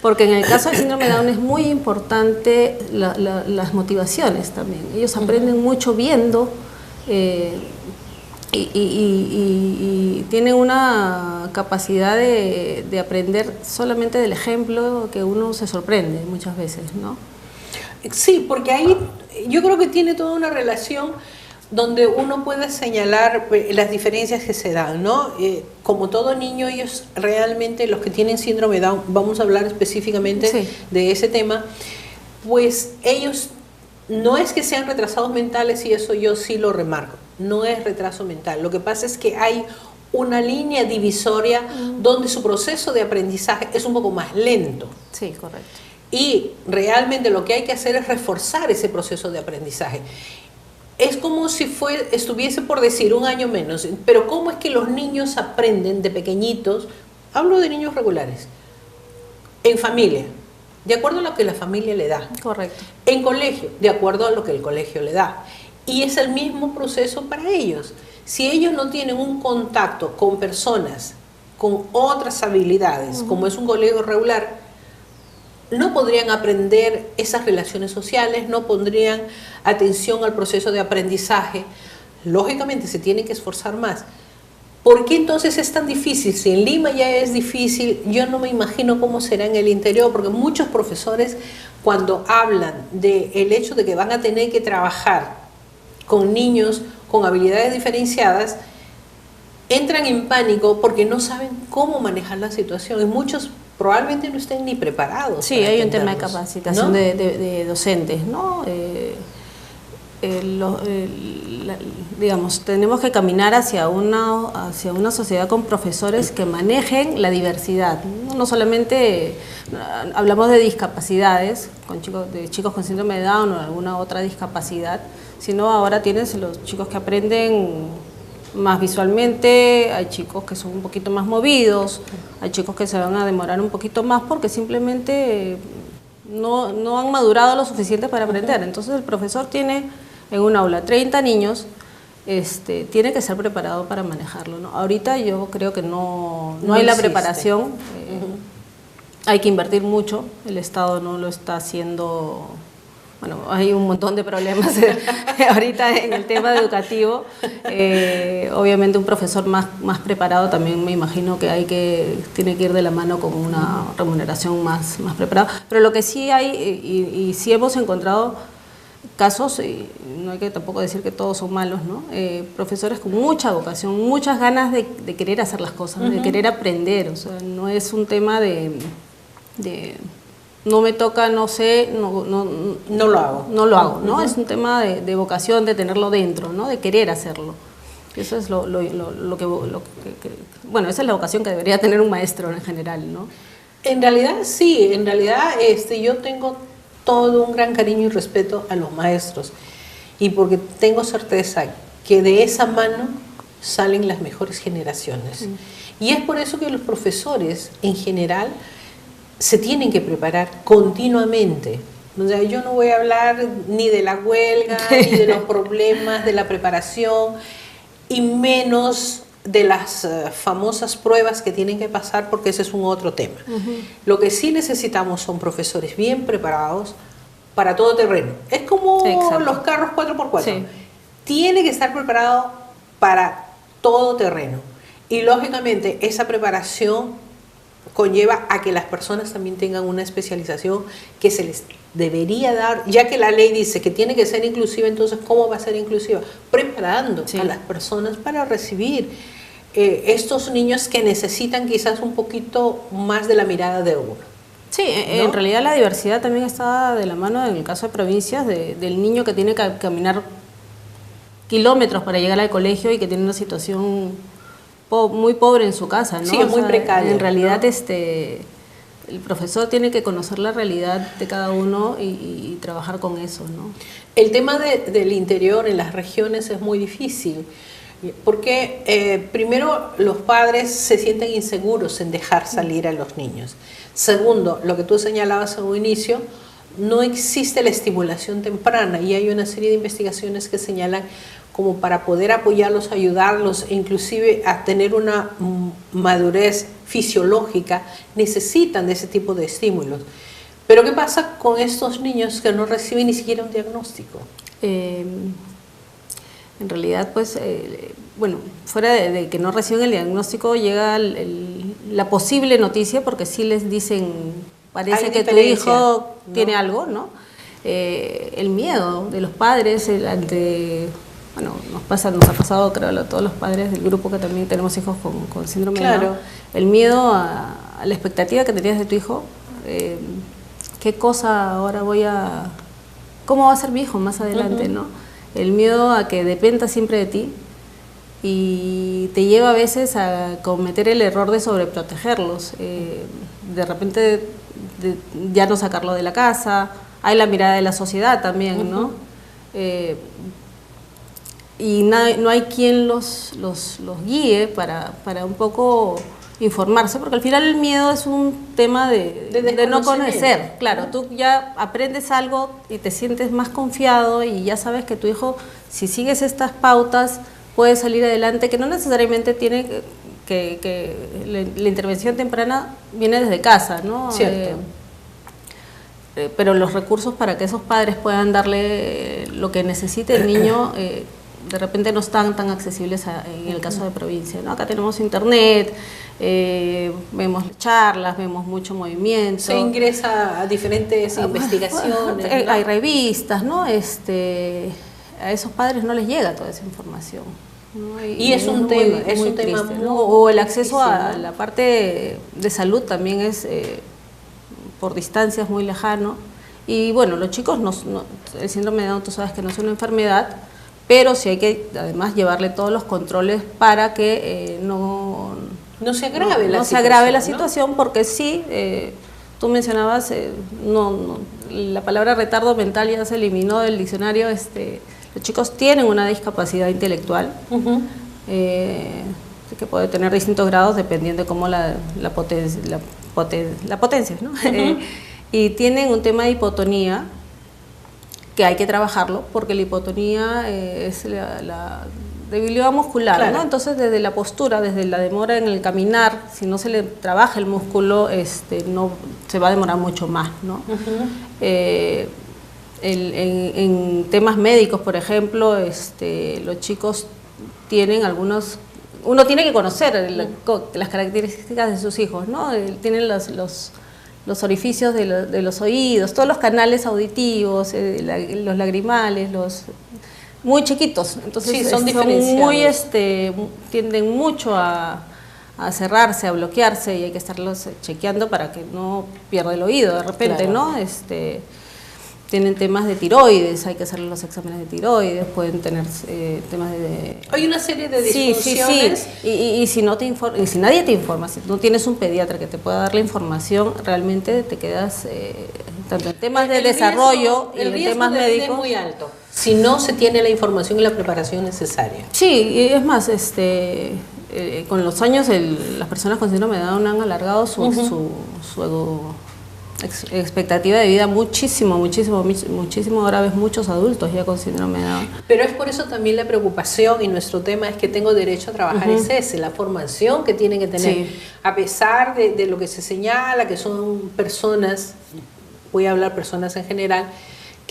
Porque en el caso del síndrome de Down es muy importante las motivaciones también. Ellos aprenden mucho viendo y tienen una capacidad de aprender solamente del ejemplo que uno se sorprende muchas veces, ¿no? Sí, porque ahí yo creo que tiene toda una relación donde uno puede señalar las diferencias que se dan, ¿no? Como todo niño, ellos realmente, los que tienen síndrome de Down, vamos a hablar específicamente de ese tema, pues ellos no es que sean retrasados mentales, y eso yo sí lo remarco, no es retraso mental. Lo que pasa es que hay una línea divisoria donde su proceso de aprendizaje es un poco más lento. Sí, correcto. Y realmente lo que hay que hacer es reforzar ese proceso de aprendizaje. Es como si estuviese por decir un año menos, pero ¿cómo es que los niños aprenden de pequeñitos? Hablo de niños regulares, en familia, de acuerdo a lo que la familia le da. Correcto. En colegio, de acuerdo a lo que el colegio le da. Y es el mismo proceso para ellos. Si ellos no tienen un contacto con personas con otras habilidades, como es un colegio regular, no podrían aprender esas relaciones sociales, no pondrían atención al proceso de aprendizaje. Lógicamente se tienen que esforzar más. ¿Por qué entonces es tan difícil? Si en Lima ya es difícil, yo no me imagino cómo será en el interior, porque muchos profesores, cuando hablan del hecho de que van a tener que trabajar con niños con habilidades diferenciadas, entran en pánico porque no saben cómo manejar la situación. Y muchos probablemente no estén ni preparados. Sí, hay un tema de capacitación, ¿no? de docentes, ¿no? Digamos, tenemos que caminar hacia una sociedad con profesores que manejen la diversidad. No solamente hablamos de discapacidades, de chicos con síndrome de Down o alguna otra discapacidad, sino ahora tienes los chicos que aprenden más visualmente, hay chicos que son un poquito más movidos, hay chicos que se van a demorar un poquito más porque simplemente no han madurado lo suficiente para aprender. Entonces el profesor tiene en un aula 30 niños, tiene que ser preparado para manejarlo, ¿no? Ahorita yo creo que no hay la preparación, hay que invertir mucho, el Estado no lo está haciendo. Bueno, hay un montón de problemas ahorita en el tema educativo. Obviamente un profesor más preparado también me imagino que tiene que ir de la mano con una remuneración más preparada. Pero lo que sí hay, y sí hemos encontrado casos, y no hay que tampoco decir que todos son malos, ¿no? Profesores con mucha vocación, muchas ganas de querer hacer las cosas, de querer aprender. O sea, no es un tema de no me toca, no sé, no lo hago. No lo hago, ¿no? Es un tema de vocación, de tenerlo dentro, ¿no? De querer hacerlo. Eso es lo que bueno, esa es la vocación que debería tener un maestro en general, ¿no? En realidad sí, en realidad yo tengo todo un gran cariño y respeto a los maestros, y porque tengo certeza que de esa mano salen las mejores generaciones. Y es por eso que los profesores en general se tienen que preparar continuamente. O sea, yo no voy a hablar ni de la huelga, ni de los problemas de la preparación, y menos de las famosas pruebas que tienen que pasar, porque ese es un otro tema. Lo que sí necesitamos son profesores bien preparados para todo terreno. Es como los carros 4x4. Sí. Tiene que estar preparado para todo terreno. Y lógicamente esa preparación conlleva a que las personas también tengan una especialización que se les debería dar, ya que la ley dice que tiene que ser inclusiva. Entonces, ¿cómo va a ser inclusiva? Preparando a las personas para recibir estos niños que necesitan quizás un poquito más de la mirada de uno. Sí, ¿no? En realidad la diversidad también está de la mano en el caso de provincias, del niño que tiene que caminar kilómetros para llegar al colegio y que tiene una situación muy pobre en su casa, ¿no? Sí, es muy precaria. En realidad, ¿no? El profesor tiene que conocer la realidad de cada uno y trabajar con eso, ¿no? El tema del interior en las regiones es muy difícil, porque primero los padres se sienten inseguros en dejar salir a los niños. Segundo, lo que tú señalabas en un inicio, no existe la estimulación temprana y hay una serie de investigaciones que señalan como para poder apoyarlos, ayudarlos, e inclusive a tener una madurez fisiológica, necesitan de ese tipo de estímulos. Pero ¿qué pasa con estos niños que no reciben ni siquiera un diagnóstico? En realidad, pues, bueno, fuera de que no reciben el diagnóstico, llega la posible noticia, porque sí les dicen, parece que tu hijo tiene algo, ¿no? El miedo de los padres ante... Bueno, nos ha pasado, creo, a todos los padres del grupo que también tenemos hijos con síndrome de Down. El miedo a la expectativa que tenías de tu hijo, qué cosa ahora cómo va a ser mi hijo más adelante, ¿no? El miedo a que dependa siempre de ti y te lleva a veces a cometer el error de sobreprotegerlos. De repente ya no sacarlo de la casa, hay la mirada de la sociedad también, ¿no? Y no hay quien los guíe para un poco informarse, porque al final el miedo es un tema de no conocer. Claro, tú ya aprendes algo y te sientes más confiado y ya sabes que tu hijo, si sigues estas pautas, puede salir adelante, que no necesariamente tiene que la intervención temprana viene desde casa, ¿no? Cierto. Pero los recursos para que esos padres puedan darle lo que necesite el niño de repente no están tan accesibles en el caso de provincia, ¿no? Acá tenemos internet, vemos charlas, vemos mucho movimiento. Se ingresa a diferentes investigaciones, ¿no? Hay revistas, ¿no? A esos padres no les llega toda esa información, ¿no? Y es un tema, es un tema triste, ¿no? O el acceso a la parte de salud también es por distancias muy lejano. Y bueno, los chicos, el síndrome de Down, tú sabes que no es una enfermedad, pero sí hay que además llevarle todos los controles para que no se agrave la situación, ¿no? Porque sí, tú mencionabas, la palabra retardo mental ya se eliminó del diccionario. Los chicos tienen una discapacidad intelectual que puede tener distintos grados dependiendo de cómo la potencia, ¿no? Y tienen un tema de hipotonía que hay que trabajarlo, porque la hipotonía es la debilidad muscular, claro, ¿no? Entonces, desde la postura, desde la demora en el caminar, si no se le trabaja el músculo, no se va a demorar mucho más, ¿no? En temas médicos, por ejemplo, los chicos tienen algunos... Uno tiene que conocer las características de sus hijos, ¿no? Tienen los orificios de los oídos, todos los canales auditivos, los lagrimales, muy chiquitos, entonces sí, son tienden mucho a cerrarse, a bloquearse, y hay que estarlos chequeando para que no pierda el oído de repente, claro, ¿no? Tienen temas de tiroides, hay que hacerles los exámenes de tiroides, pueden tener temas de... Hay una serie de disfunciones. Sí. Y si nadie te informa, si no tienes un pediatra que te pueda dar la información, realmente te quedas tanto en temas de desarrollo y en temas médicos. Es muy alto si no se tiene la información y la preparación necesaria. Sí, y es más, con los años las personas con síndrome de Down han alargado su expectativa de vida muchísimo. Ahora ves muchos adultos ya con síndrome de Down. Pero es por eso también la preocupación, y nuestro tema es que tengo derecho a trabajar, es ese, la formación que tienen que tener. Sí. A pesar de lo que se señala, que son personas, voy a hablar personas en general,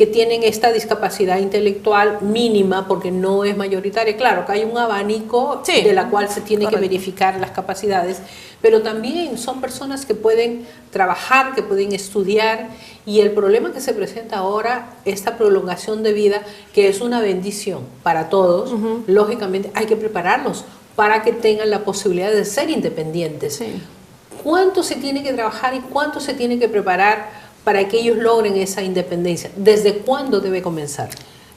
que tienen esta discapacidad intelectual mínima porque no es mayoritaria. Claro que hay un abanico de la cual se tiene que verificar las capacidades, pero también son personas que pueden trabajar, que pueden estudiar, y el problema que se presenta ahora, esta prolongación de vida, que es una bendición para todos, lógicamente hay que prepararlos para que tengan la posibilidad de ser independientes. Sí. ¿Cuánto se tiene que trabajar y cuánto se tiene que preparar para que ellos logren esa independencia? ¿Desde cuándo debe comenzar?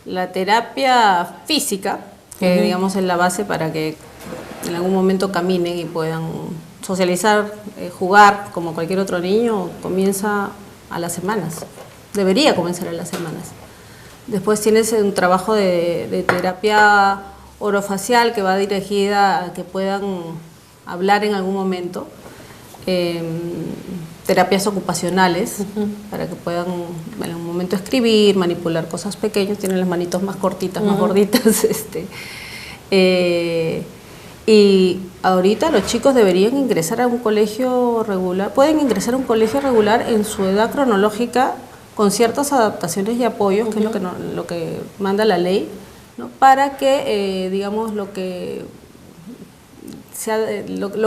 La terapia física, que digamos es la base para que en algún momento caminen y puedan socializar, jugar como cualquier otro niño, comienza a las semanas. Debería comenzar a las semanas. Después tienes un trabajo de terapia orofacial que va dirigida a que puedan hablar en algún momento. Terapias ocupacionales para que puedan en un momento escribir, manipular cosas pequeñas, tienen las manitos más cortitas, más gorditas. Y ahorita los chicos deberían ingresar a un colegio regular, pueden ingresar a un colegio regular en su edad cronológica con ciertas adaptaciones y apoyos, que es lo que manda la ley, ¿no? Para que, digamos, lo que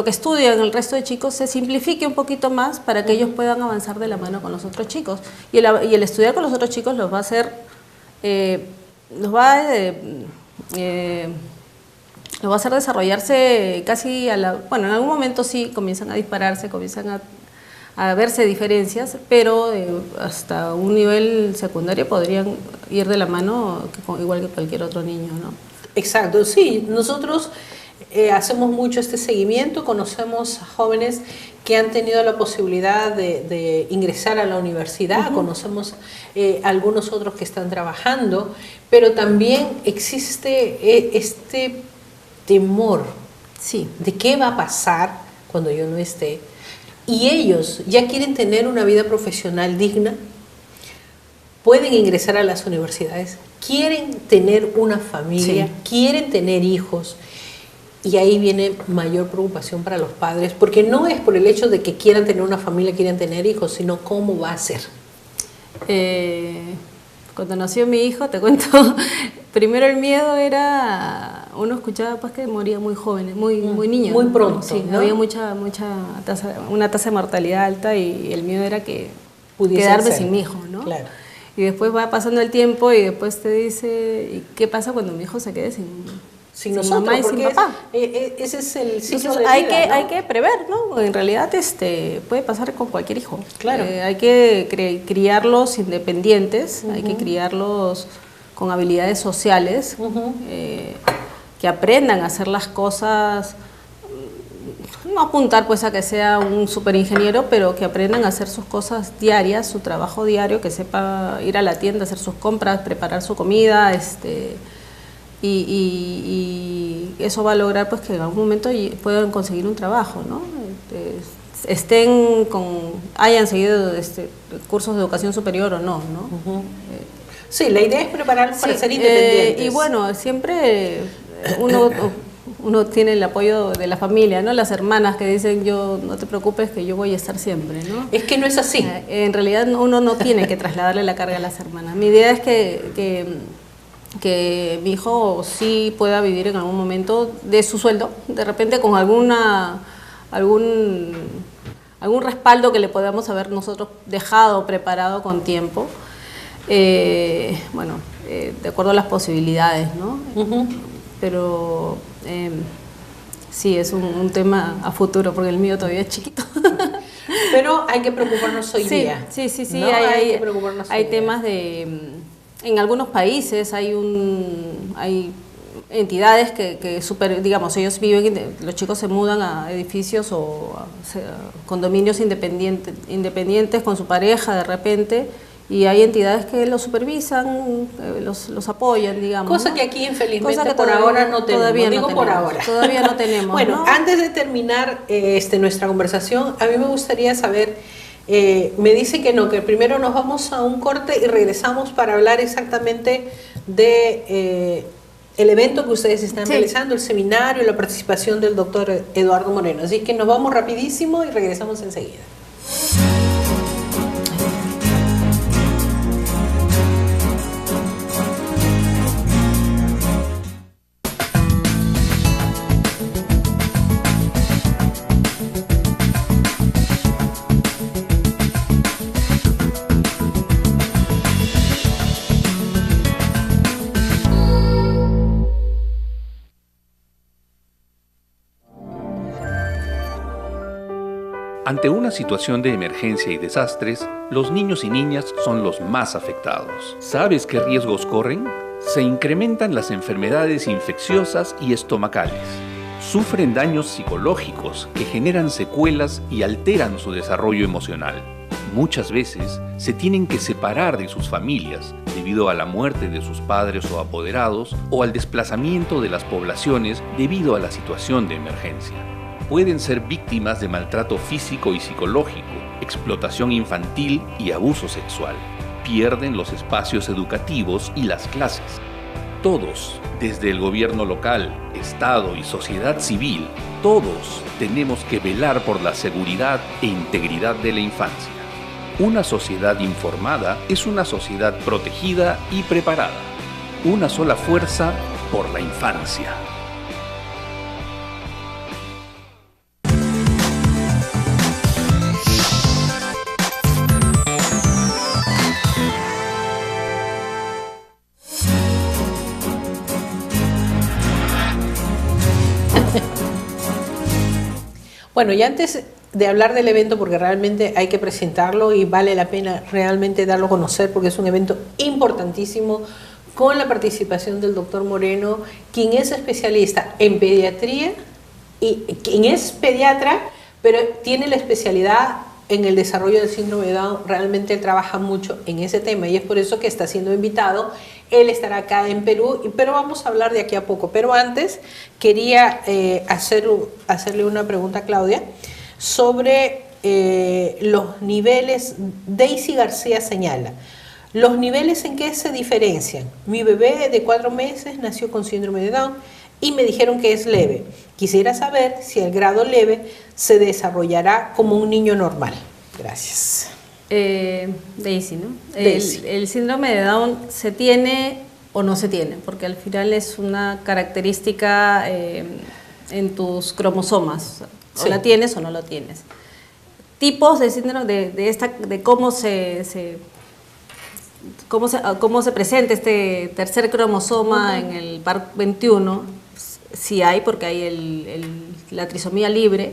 estudian el resto de chicos se simplifique un poquito más para que ellos puedan avanzar de la mano con los otros chicos. Y el estudiar con los otros chicos los va a hacer, desarrollarse casi bueno, en algún momento sí comienzan a dispararse, comienzan a verse diferencias, pero hasta un nivel secundario podrían ir de la mano igual que cualquier otro niño, ¿no? Exacto, sí, nosotros hacemos mucho este seguimiento, conocemos a jóvenes que han tenido la posibilidad de ingresar a la universidad, conocemos algunos otros que están trabajando, pero también existe este temor de qué va a pasar cuando yo no esté, y ellos ya quieren tener una vida profesional digna, pueden ingresar a las universidades, quieren tener una familia, quieren tener hijos. Y ahí viene mayor preocupación para los padres, porque no es por el hecho de que quieran tener una familia, quieran tener hijos, sino cómo va a ser. Cuando nació mi hijo, te cuento, primero el miedo era, uno escuchaba pues que moría muy jóvenes, muy niños. Muy pronto, Sí, ¿no? Había una tasa de mortalidad alta y el miedo era que Pudiese quedarme ser. sin mi hijo, ¿no? Claro. Y después va pasando el tiempo y después te dice, ¿y qué pasa cuando mi hijo se quede sin nosotros, mamá y sin papá? Ese es el ciclo Entonces, de hay vida, ¿no? hay que prever, ¿no? En realidad puede pasar con cualquier hijo. Claro. Hay que criarlos independientes, hay que criarlos con habilidades sociales, que aprendan a hacer las cosas, no apuntar pues a que sea un superingeniero, pero que aprendan a hacer sus cosas diarias, su trabajo diario, que sepa ir a la tienda, hacer sus compras, preparar su comida, y eso va a lograr pues que en algún momento puedan conseguir un trabajo, ¿no? Hayan seguido cursos de educación superior o no, ¿no? Sí, la idea es prepararlos para ser independientes. Y bueno, siempre uno tiene el apoyo de la familia, ¿no? Las hermanas que dicen, no te preocupes que yo voy a estar siempre, ¿no? Es que no es así. En realidad uno no tiene que trasladarle la carga a las hermanas. Mi idea es que mi hijo sí pueda vivir en algún momento de su sueldo, de repente con algún respaldo que le podamos haber nosotros dejado preparado con tiempo, de acuerdo a las posibilidades, ¿no? Pero sí, es un tema a futuro, porque el mío todavía es chiquito. Pero hay que preocuparnos hoy día. Sí, ¿no? hay que preocuparnos hay hoy temas día. En algunos países hay entidades que digamos, ellos viven, los chicos se mudan a edificios o a condominios independientes con su pareja de repente, y hay entidades que los supervisan, los apoyan, digamos. Cosa, ¿no?, que aquí infelizmente por ahora no tenemos. Todavía no tenemos. Bueno, ¿no? antes de terminar nuestra conversación, a mí me gustaría saber, me dice que no, que primero nos vamos a un corte y regresamos para hablar exactamente de el evento que ustedes están realizando, el seminario, la participación del doctor Eduardo Moreno. Así que nos vamos rapidísimo y regresamos enseguida. Ante una situación de emergencia y desastres, los niños y niñas son los más afectados. ¿Sabes qué riesgos corren? Se incrementan las enfermedades infecciosas y estomacales. Sufren daños psicológicos que generan secuelas y alteran su desarrollo emocional. Muchas veces se tienen que separar de sus familias debido a la muerte de sus padres o apoderados o al desplazamiento de las poblaciones debido a la situación de emergencia. Pueden ser víctimas de maltrato físico y psicológico, explotación infantil y abuso sexual. Pierden los espacios educativos y las clases. Todos, desde el gobierno local, Estado y sociedad civil, todos tenemos que velar por la seguridad e integridad de la infancia. Una sociedad informada es una sociedad protegida y preparada. Una sola fuerza por la infancia. Bueno, y antes de hablar del evento, porque realmente hay que presentarlo y vale la pena realmente darlo a conocer, porque es un evento importantísimo con la participación del doctor Moreno, quien es especialista en pediatría y quien es pediatra, pero tiene la especialidad en el desarrollo del síndrome de Down. Realmente él trabaja mucho en ese tema y es por eso que está siendo invitado. Él estará acá en Perú, pero vamos a hablar de aquí a poco. Pero antes quería hacerle una pregunta a Claudia sobre los niveles. Daisy García señala, los niveles en que se diferencian. Mi bebé de 4 meses nació con síndrome de Down y me dijeron que es leve. Quisiera saber si el grado leve se desarrollará como un niño normal. Gracias. Daisy, ¿no? Daisy. El síndrome de Down se tiene o no se tiene, porque al final es una característica en tus cromosomas. O Sí. la tienes o no lo tienes. Tipos de síndrome de cómo se presenta este tercer cromosoma en el par 21, sí hay, porque hay la trisomía libre,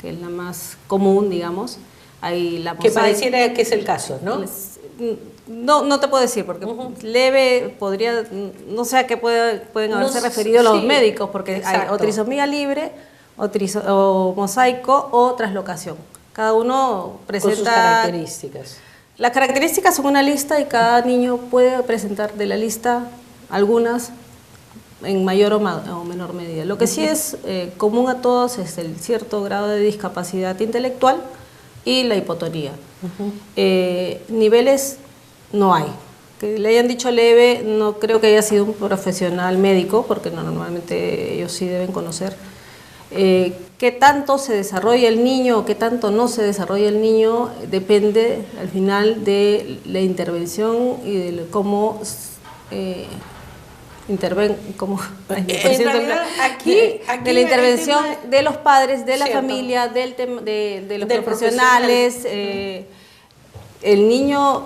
que es la más común, digamos. Hay la Que mosaic- pareciera que es el caso, ¿no? No te puedo decir, porque leve podría, no sé a qué pueden haberse No, referido los sí, médicos, porque hay exacto. o trisomía libre, o mosaico, o traslocación. Cada uno Con sus presenta... características. Las características son una lista y cada niño puede presentar de la lista algunas en mayor o menor medida. Lo que sí es común a todos es el cierto grado de discapacidad intelectual y la hipotonía. Niveles no hay. Que le hayan dicho leve, no creo que haya sido un profesional médico, porque normalmente ellos sí deben conocer. Qué tanto se desarrolla el niño o qué tanto no se desarrolla el niño depende al final de la intervención y de cómo En realidad, aquí de la intervención el tema- de los padres, de la Cierto. familia, de los Del profesionales. El niño,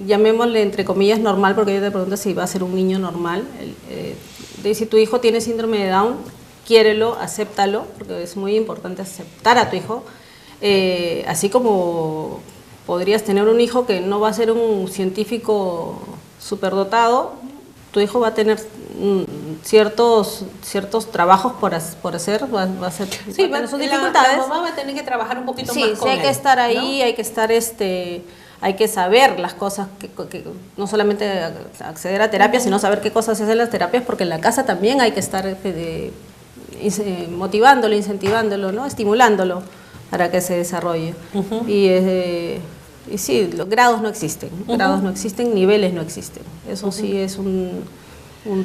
llamémosle entre comillas normal, porque yo te pregunto si va a ser un niño normal. Si tu hijo tiene síndrome de Down, quiérelo, acéptalo, porque es muy importante aceptar a tu hijo. Así como podrías tener un hijo que no va a ser un científico superdotado, tu hijo va a tener ciertos trabajos por hacer, va a tener sus dificultades. La mamá va a tener que trabajar un poquito Sí, más sí, con hay que él, estar ahí, ¿no? hay que estar hay que saber las cosas, que no solamente acceder a terapia, sino saber qué cosas se hacen las terapias, porque en la casa también hay que estar motivándolo, incentivándolo, ¿no? Estimulándolo para que se desarrolle. Y sí, los grados no existen, niveles no existen. Eso sí es un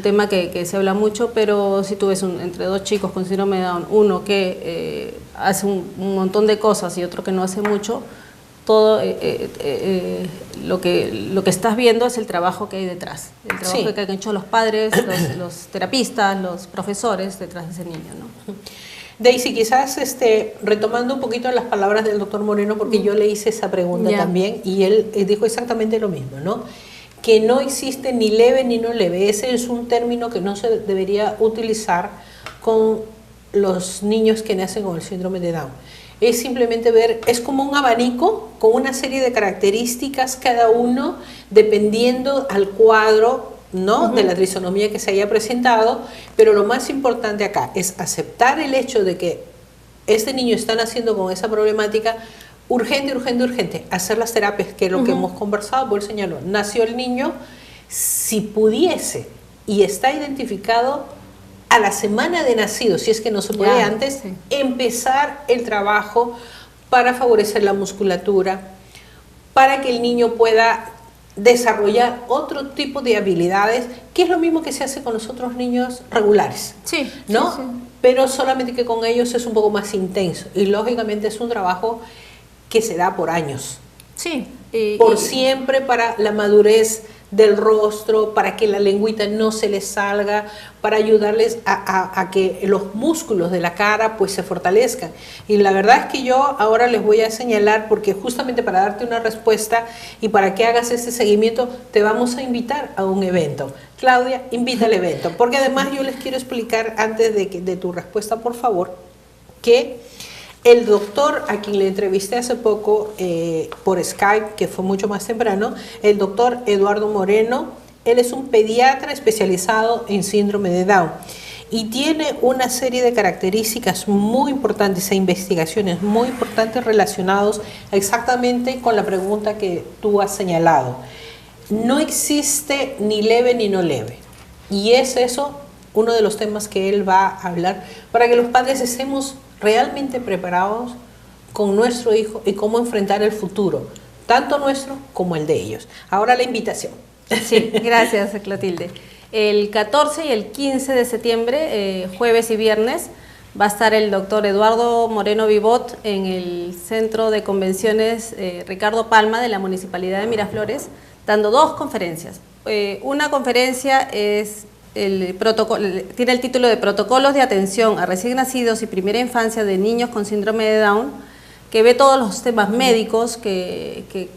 tema que se habla mucho, pero si tú ves entre dos chicos con síndrome de Down, uno que hace un montón de cosas y otro que no hace mucho, todo lo que estás viendo es el trabajo que hay detrás, el trabajo Sí. que han hecho los padres, los terapistas, los profesores detrás de ese niño, ¿no? Daisy, quizás retomando un poquito las palabras del doctor Moreno, porque yo le hice esa pregunta Ya. también y él dijo exactamente lo mismo, ¿no? Que no existe ni leve ni no leve. Ese es un término que no se debería utilizar con los niños que nacen con el síndrome de Down. es simplemente ver, es como un abanico con una serie de características cada uno dependiendo al cuadro, ¿no? De la trisonomía que se haya presentado, pero lo más importante acá es aceptar el hecho de que este niño está naciendo con esa problemática. Urgente, urgente, urgente, hacer las terapias, que es lo que hemos conversado, por señaló, nació el niño, si pudiese y está identificado a la semana de nacido, si es que no se puede antes, empezar el trabajo para favorecer la musculatura, para que el niño pueda desarrollar otro tipo de habilidades, que es lo mismo que se hace con los otros niños regulares, ¿no? Sí. Pero solamente que con ellos es un poco más intenso y lógicamente es un trabajo que se da por años, por siempre, para la madurez del rostro, para que la lengüita no se les salga, para ayudarles a que los músculos de la cara pues se fortalezcan. Y la verdad es que yo ahora les voy a señalar, porque justamente para darte una respuesta y para que hagas este seguimiento, te vamos a invitar a un evento. Claudia, invita al evento, porque además yo les quiero explicar, antes de tu respuesta, por favor, que el doctor a quien le entrevisté hace poco por Skype, que fue mucho más temprano, el doctor Eduardo Moreno, él es un pediatra especializado en síndrome de Down y tiene una serie de características muy importantes e investigaciones muy importantes relacionados exactamente con la pregunta que tú has señalado. No existe ni leve ni no leve, y es eso uno de los temas que él va a hablar para que los padres estemos realmente preparados con nuestro hijo y cómo enfrentar el futuro, tanto nuestro como el de ellos. Ahora la invitación. Sí, gracias, Clotilde. El 14 y el 15 de septiembre, jueves y viernes, va a estar el doctor Eduardo Moreno Vivot en el Centro de Convenciones Ricardo Palma de la Municipalidad de Miraflores, dando dos conferencias. Una conferencia es tiene el título de Protocolos de Atención a Recién Nacidos y Primera Infancia de Niños con Síndrome de Down, que ve todos los temas médicos que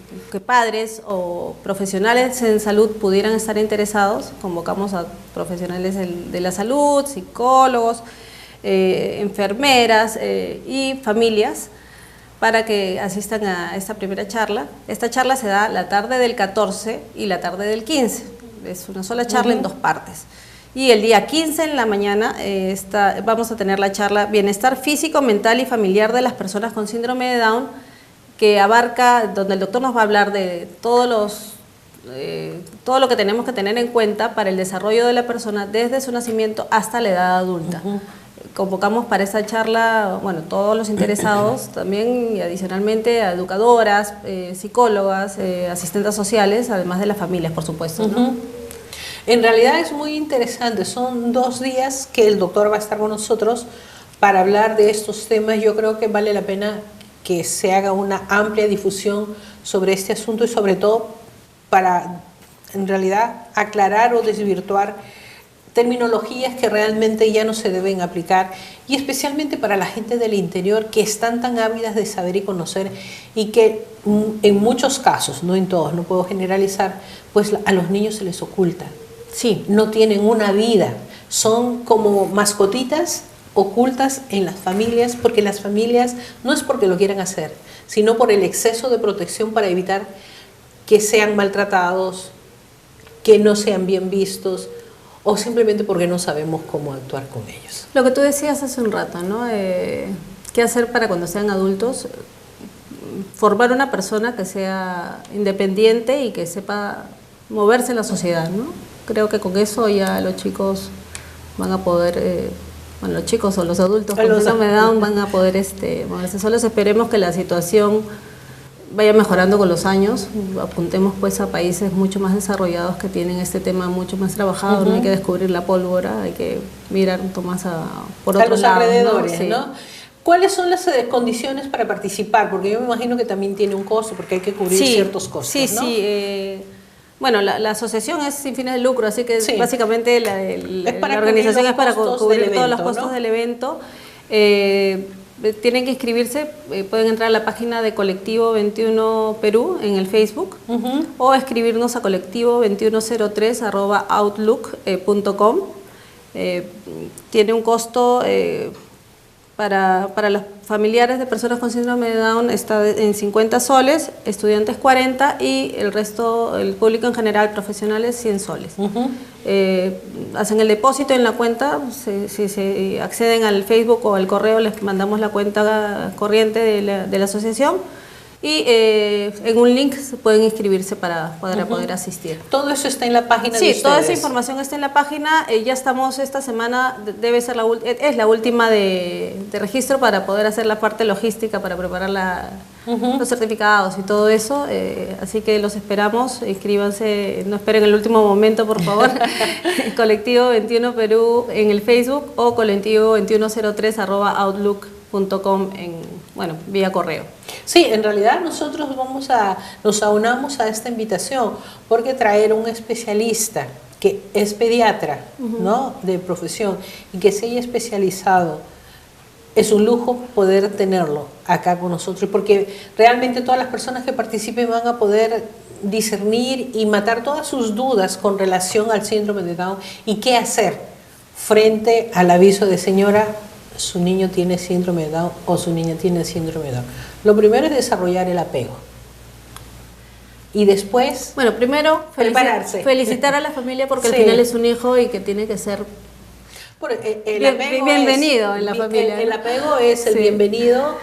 padres o profesionales en salud pudieran estar interesados. Convocamos a profesionales de la salud, psicólogos, enfermeras y familias para que asistan a esta primera charla. Esta charla se da la tarde del 14 y la tarde del 15. Es una sola charla en dos partes. Y el día 15 en la mañana vamos a tener la charla Bienestar Físico, Mental y Familiar de las Personas con Síndrome de Down, que abarca, donde el doctor nos va a hablar de todo lo que tenemos que tener en cuenta para el desarrollo de la persona desde su nacimiento hasta la edad adulta. Convocamos para esa charla, bueno, todos los interesados también, y adicionalmente a educadoras, psicólogas, asistentes sociales, además de las familias, por supuesto, ¿no? En realidad es muy interesante, son 2 días que el doctor va a estar con nosotros para hablar de estos temas. Yo creo que vale la pena que se haga una amplia difusión sobre este asunto y sobre todo para, en realidad, aclarar o desvirtuar terminologías que realmente ya no se deben aplicar, y especialmente para la gente del interior que están tan ávidas de saber y conocer, y que en muchos casos, no en todos, no puedo generalizar, pues a los niños se les oculta. Sí, no tienen una vida, son como mascotitas ocultas en las familias, porque las familias no es porque lo quieran hacer, sino por el exceso de protección para evitar que sean maltratados, que no sean bien vistos, o simplemente porque no sabemos cómo actuar con ellos. Lo que tú decías hace un rato, ¿no? ¿Qué hacer para cuando sean adultos? Formar una persona que sea independiente y que sepa moverse en la sociedad, ¿no? Creo que con eso ya los chicos van a poder, bueno, los chicos o los adultos con síndrome de Down van a poder moverse solos. Esperemos que la situación vaya mejorando con los años. Apuntemos pues a países mucho más desarrollados que tienen este tema mucho más trabajado. No hay que descubrir la pólvora, hay que mirar un poco más por otros lados, alrededores, ¿no? Sí. ¿no? ¿Cuáles son las condiciones para participar? Porque yo me imagino que también tiene un costo, porque hay que cubrir ciertos costos, ¿no? Sí. Bueno, la asociación es sin fines de lucro, así que básicamente la organización es para cubrir todos los costos del evento. Tienen que inscribirse, pueden entrar a la página de Colectivo 21 Perú en el Facebook, o escribirnos a colectivo2103@outlook.com. Tiene un costo Para los familiares de personas con síndrome de Down está en 50 soles, estudiantes 40 y el resto, el público en general, profesionales, 100 soles. Hacen el depósito en la cuenta, si se acceden al Facebook o al correo les mandamos la cuenta corriente de la asociación y en un link pueden inscribirse para poder asistir. Todo eso está en la página de ustedes. Sí, toda esa información está en la página. Ya estamos esta semana, debe ser es la última de registro para poder hacer la parte logística, para preparar los certificados y todo eso. Así que los esperamos, inscríbanse, no esperen el último momento, por favor. Colectivo 21 Perú en el Facebook o colectivo2103@outlook.com vía correo. Sí, en realidad nosotros nos aunamos a esta invitación porque traer un especialista que es pediatra, ¿no?, de profesión y que se haya especializado, es un lujo poder tenerlo acá con nosotros, porque realmente todas las personas que participen van a poder discernir y matar todas sus dudas con relación al síndrome de Down y qué hacer frente al aviso de señora, su niño tiene síndrome de Down o su niña tiene síndrome de Down. Lo primero es desarrollar el apego. Y después, primero prepararse. Felicitar a la familia porque Sí. al final es un hijo y que tiene que ser bienvenido en la familia. El apego es el Sí. bienvenido.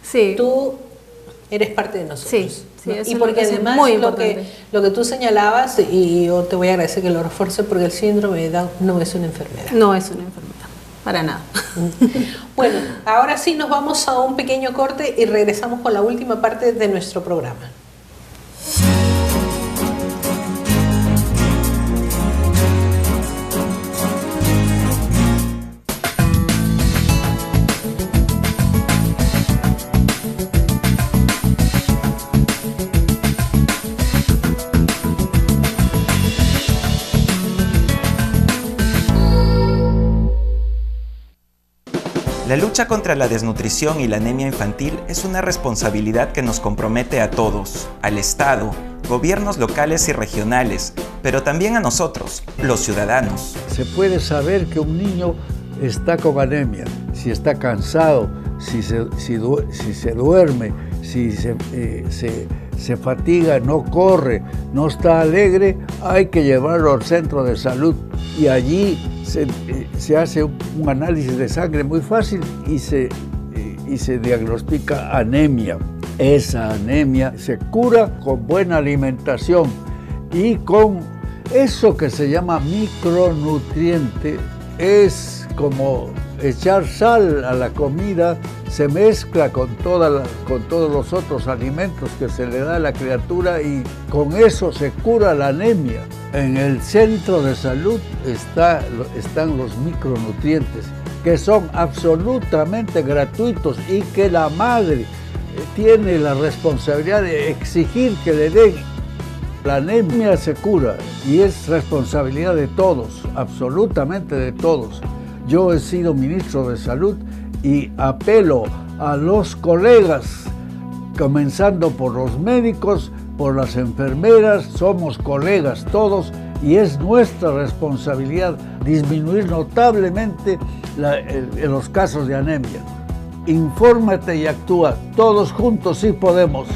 Sí. Tú eres parte de nosotros. Sí, ¿no? eso Y es porque lo que es además muy lo que importante. tú señalabas, y yo te voy a agradecer que lo refuerce, porque el síndrome de Down no es una enfermedad. No es una enfermedad, para nada. Bueno, ahora sí nos vamos a un pequeño corte y regresamos con la última parte de nuestro programa. La lucha contra la desnutrición y la anemia infantil es una responsabilidad que nos compromete a todos, al Estado, gobiernos locales y regionales, pero también a nosotros, los ciudadanos. Se puede saber que un niño está con anemia, si está cansado, si se duerme, si se fatiga, no corre, no está alegre, hay que llevarlo al centro de salud y allí se hace un análisis de sangre muy fácil y se diagnostica anemia. Esa anemia se cura con buena alimentación y con eso que se llama micronutriente. Es como echar sal a la comida, se mezcla con todos los otros alimentos que se le da a la criatura y con eso se cura la anemia. En el centro de salud están los micronutrientes, que son absolutamente gratuitos y que la madre tiene la responsabilidad de exigir que le den. La anemia se cura y es responsabilidad de todos, absolutamente de todos. Yo he sido ministro de Salud y apelo a los colegas, comenzando por los médicos, por las enfermeras, somos colegas todos y es nuestra responsabilidad disminuir notablemente los casos de anemia. Infórmate y actúa, todos juntos sí podemos.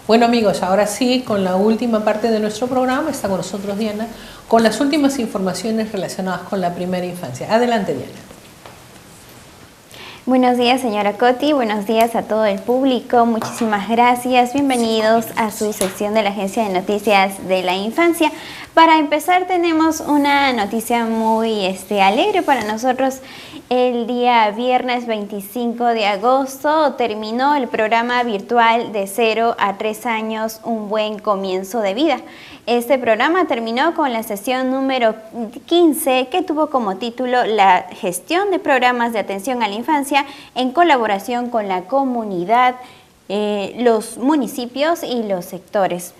Bueno amigos, ahora sí, con la última parte de nuestro programa, está con nosotros Diana, con las últimas informaciones relacionadas con la primera infancia. Adelante Diana. Buenos días señora Coti, buenos días a todo el público, muchísimas gracias, bienvenidos a su sección de la Agencia de Noticias de la Infancia. Para empezar tenemos una noticia muy alegre para nosotros. El día viernes 25 de agosto terminó el programa virtual de 0 a 3 años, un buen comienzo de vida. Este programa terminó con la sesión número 15 que tuvo como título la gestión de programas de atención a la infancia en colaboración con la comunidad, los municipios y los sectores.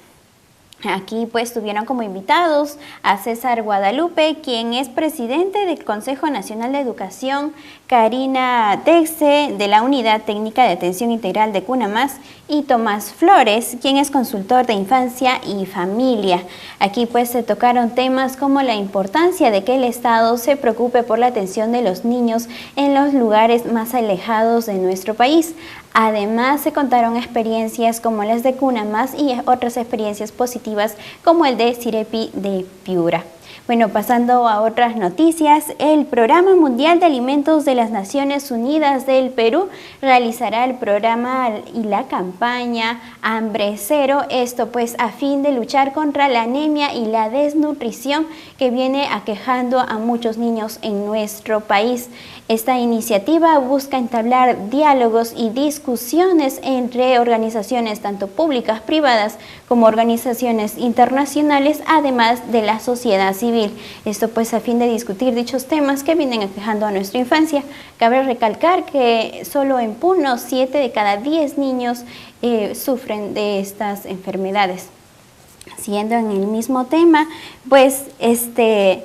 Aquí pues tuvieron como invitados a César Guadalupe, quien es presidente del Consejo Nacional de Educación, Karina Texe, de la Unidad Técnica de Atención Integral de CUNAMAS, y Tomás Flores, quien es consultor de infancia y familia. Aquí pues se tocaron temas como la importancia de que el Estado se preocupe por la atención de los niños en los lugares más alejados de nuestro país. Además, se contaron experiencias como las de CUNAMAS y otras experiencias positivas como el de CIREPI de Piura. Bueno, pasando a otras noticias, el Programa Mundial de Alimentos de las Naciones Unidas del Perú realizará el programa y la campaña Hambre Cero, esto pues a fin de luchar contra la anemia y la desnutrición que viene aquejando a muchos niños en nuestro país. Esta iniciativa busca entablar diálogos y discusiones entre organizaciones tanto públicas, privadas, como organizaciones internacionales, además de la sociedad civil. Esto pues a fin de discutir dichos temas que vienen aquejando a nuestra infancia. Cabe recalcar que solo en Puno 7 de cada 10 niños sufren de estas enfermedades. Siguiendo en el mismo tema, pues el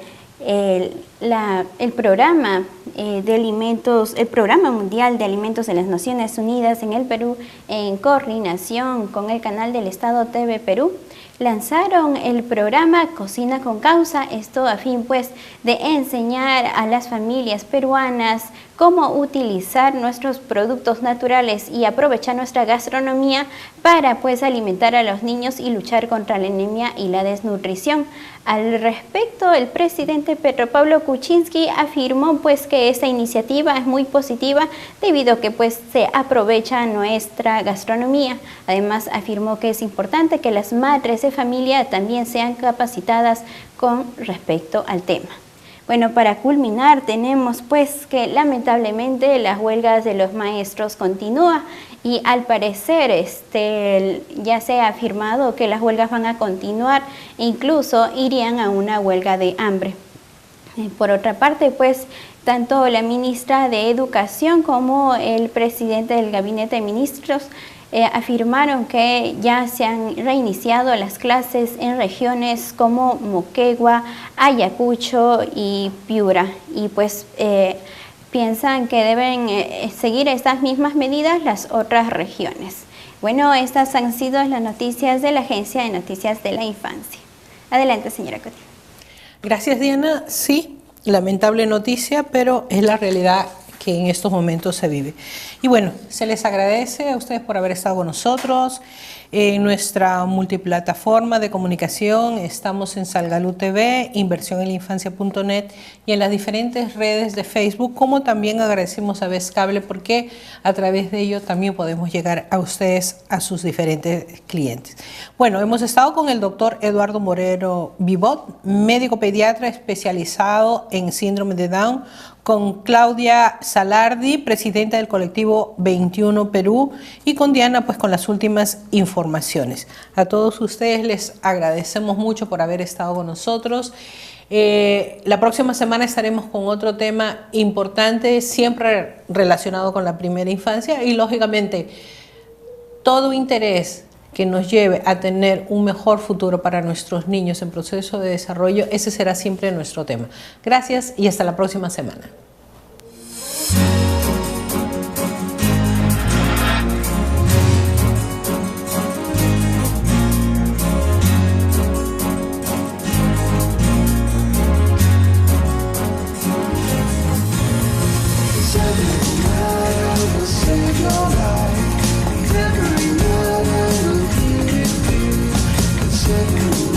programa el Programa Mundial de Alimentos de las Naciones Unidas en el Perú, en coordinación con el canal del Estado TV Perú, lanzaron el programa Cocina con Causa, esto a fin pues de enseñar a las familias peruanas cómo utilizar nuestros productos naturales y aprovechar nuestra gastronomía para pues alimentar a los niños y luchar contra la anemia y la desnutrición. Al respecto, el presidente Pedro Pablo Kuczynski afirmó pues que esta iniciativa es muy positiva debido a que pues se aprovecha nuestra gastronomía. Además, afirmó que es importante que las madres de familia también sean capacitadas con respecto al tema. Bueno, para culminar tenemos pues que lamentablemente las huelgas de los maestros continúan y al parecer ya se ha afirmado que las huelgas van a continuar e incluso irían a una huelga de hambre. Por otra parte, pues tanto la ministra de Educación como el presidente del Gabinete de Ministros afirmaron que ya se han reiniciado las clases en regiones como Moquegua, Ayacucho y Piura, y pues piensan que deben seguir estas mismas medidas las otras regiones. Bueno, estas han sido las noticias de la Agencia de Noticias de la Infancia. Adelante, señora Coti. Gracias, Diana. Sí, lamentable noticia, pero es la realidad que en estos momentos se vive. Y bueno, se les agradece a ustedes por haber estado con nosotros en nuestra multiplataforma de comunicación. Estamos en Salgalú TV, inversioneninfancia.net y en las diferentes redes de Facebook, como también agradecemos a Vez Cable porque a través de ello también podemos llegar a ustedes, a sus diferentes clientes. Bueno, hemos estado con el doctor Eduardo Moreno Vivot, médico pediatra especializado en síndrome de Down, con Claudia Salardi, presidenta del colectivo 21 Perú, y con Diana, pues con las últimas informaciones. A todos ustedes les agradecemos mucho por haber estado con nosotros. La próxima semana estaremos con otro tema importante, siempre relacionado con la primera infancia y lógicamente todo interés que nos lleve a tener un mejor futuro para nuestros niños en proceso de desarrollo, ese será siempre nuestro tema. Gracias y hasta la próxima semana. Every night I will hear it, it's every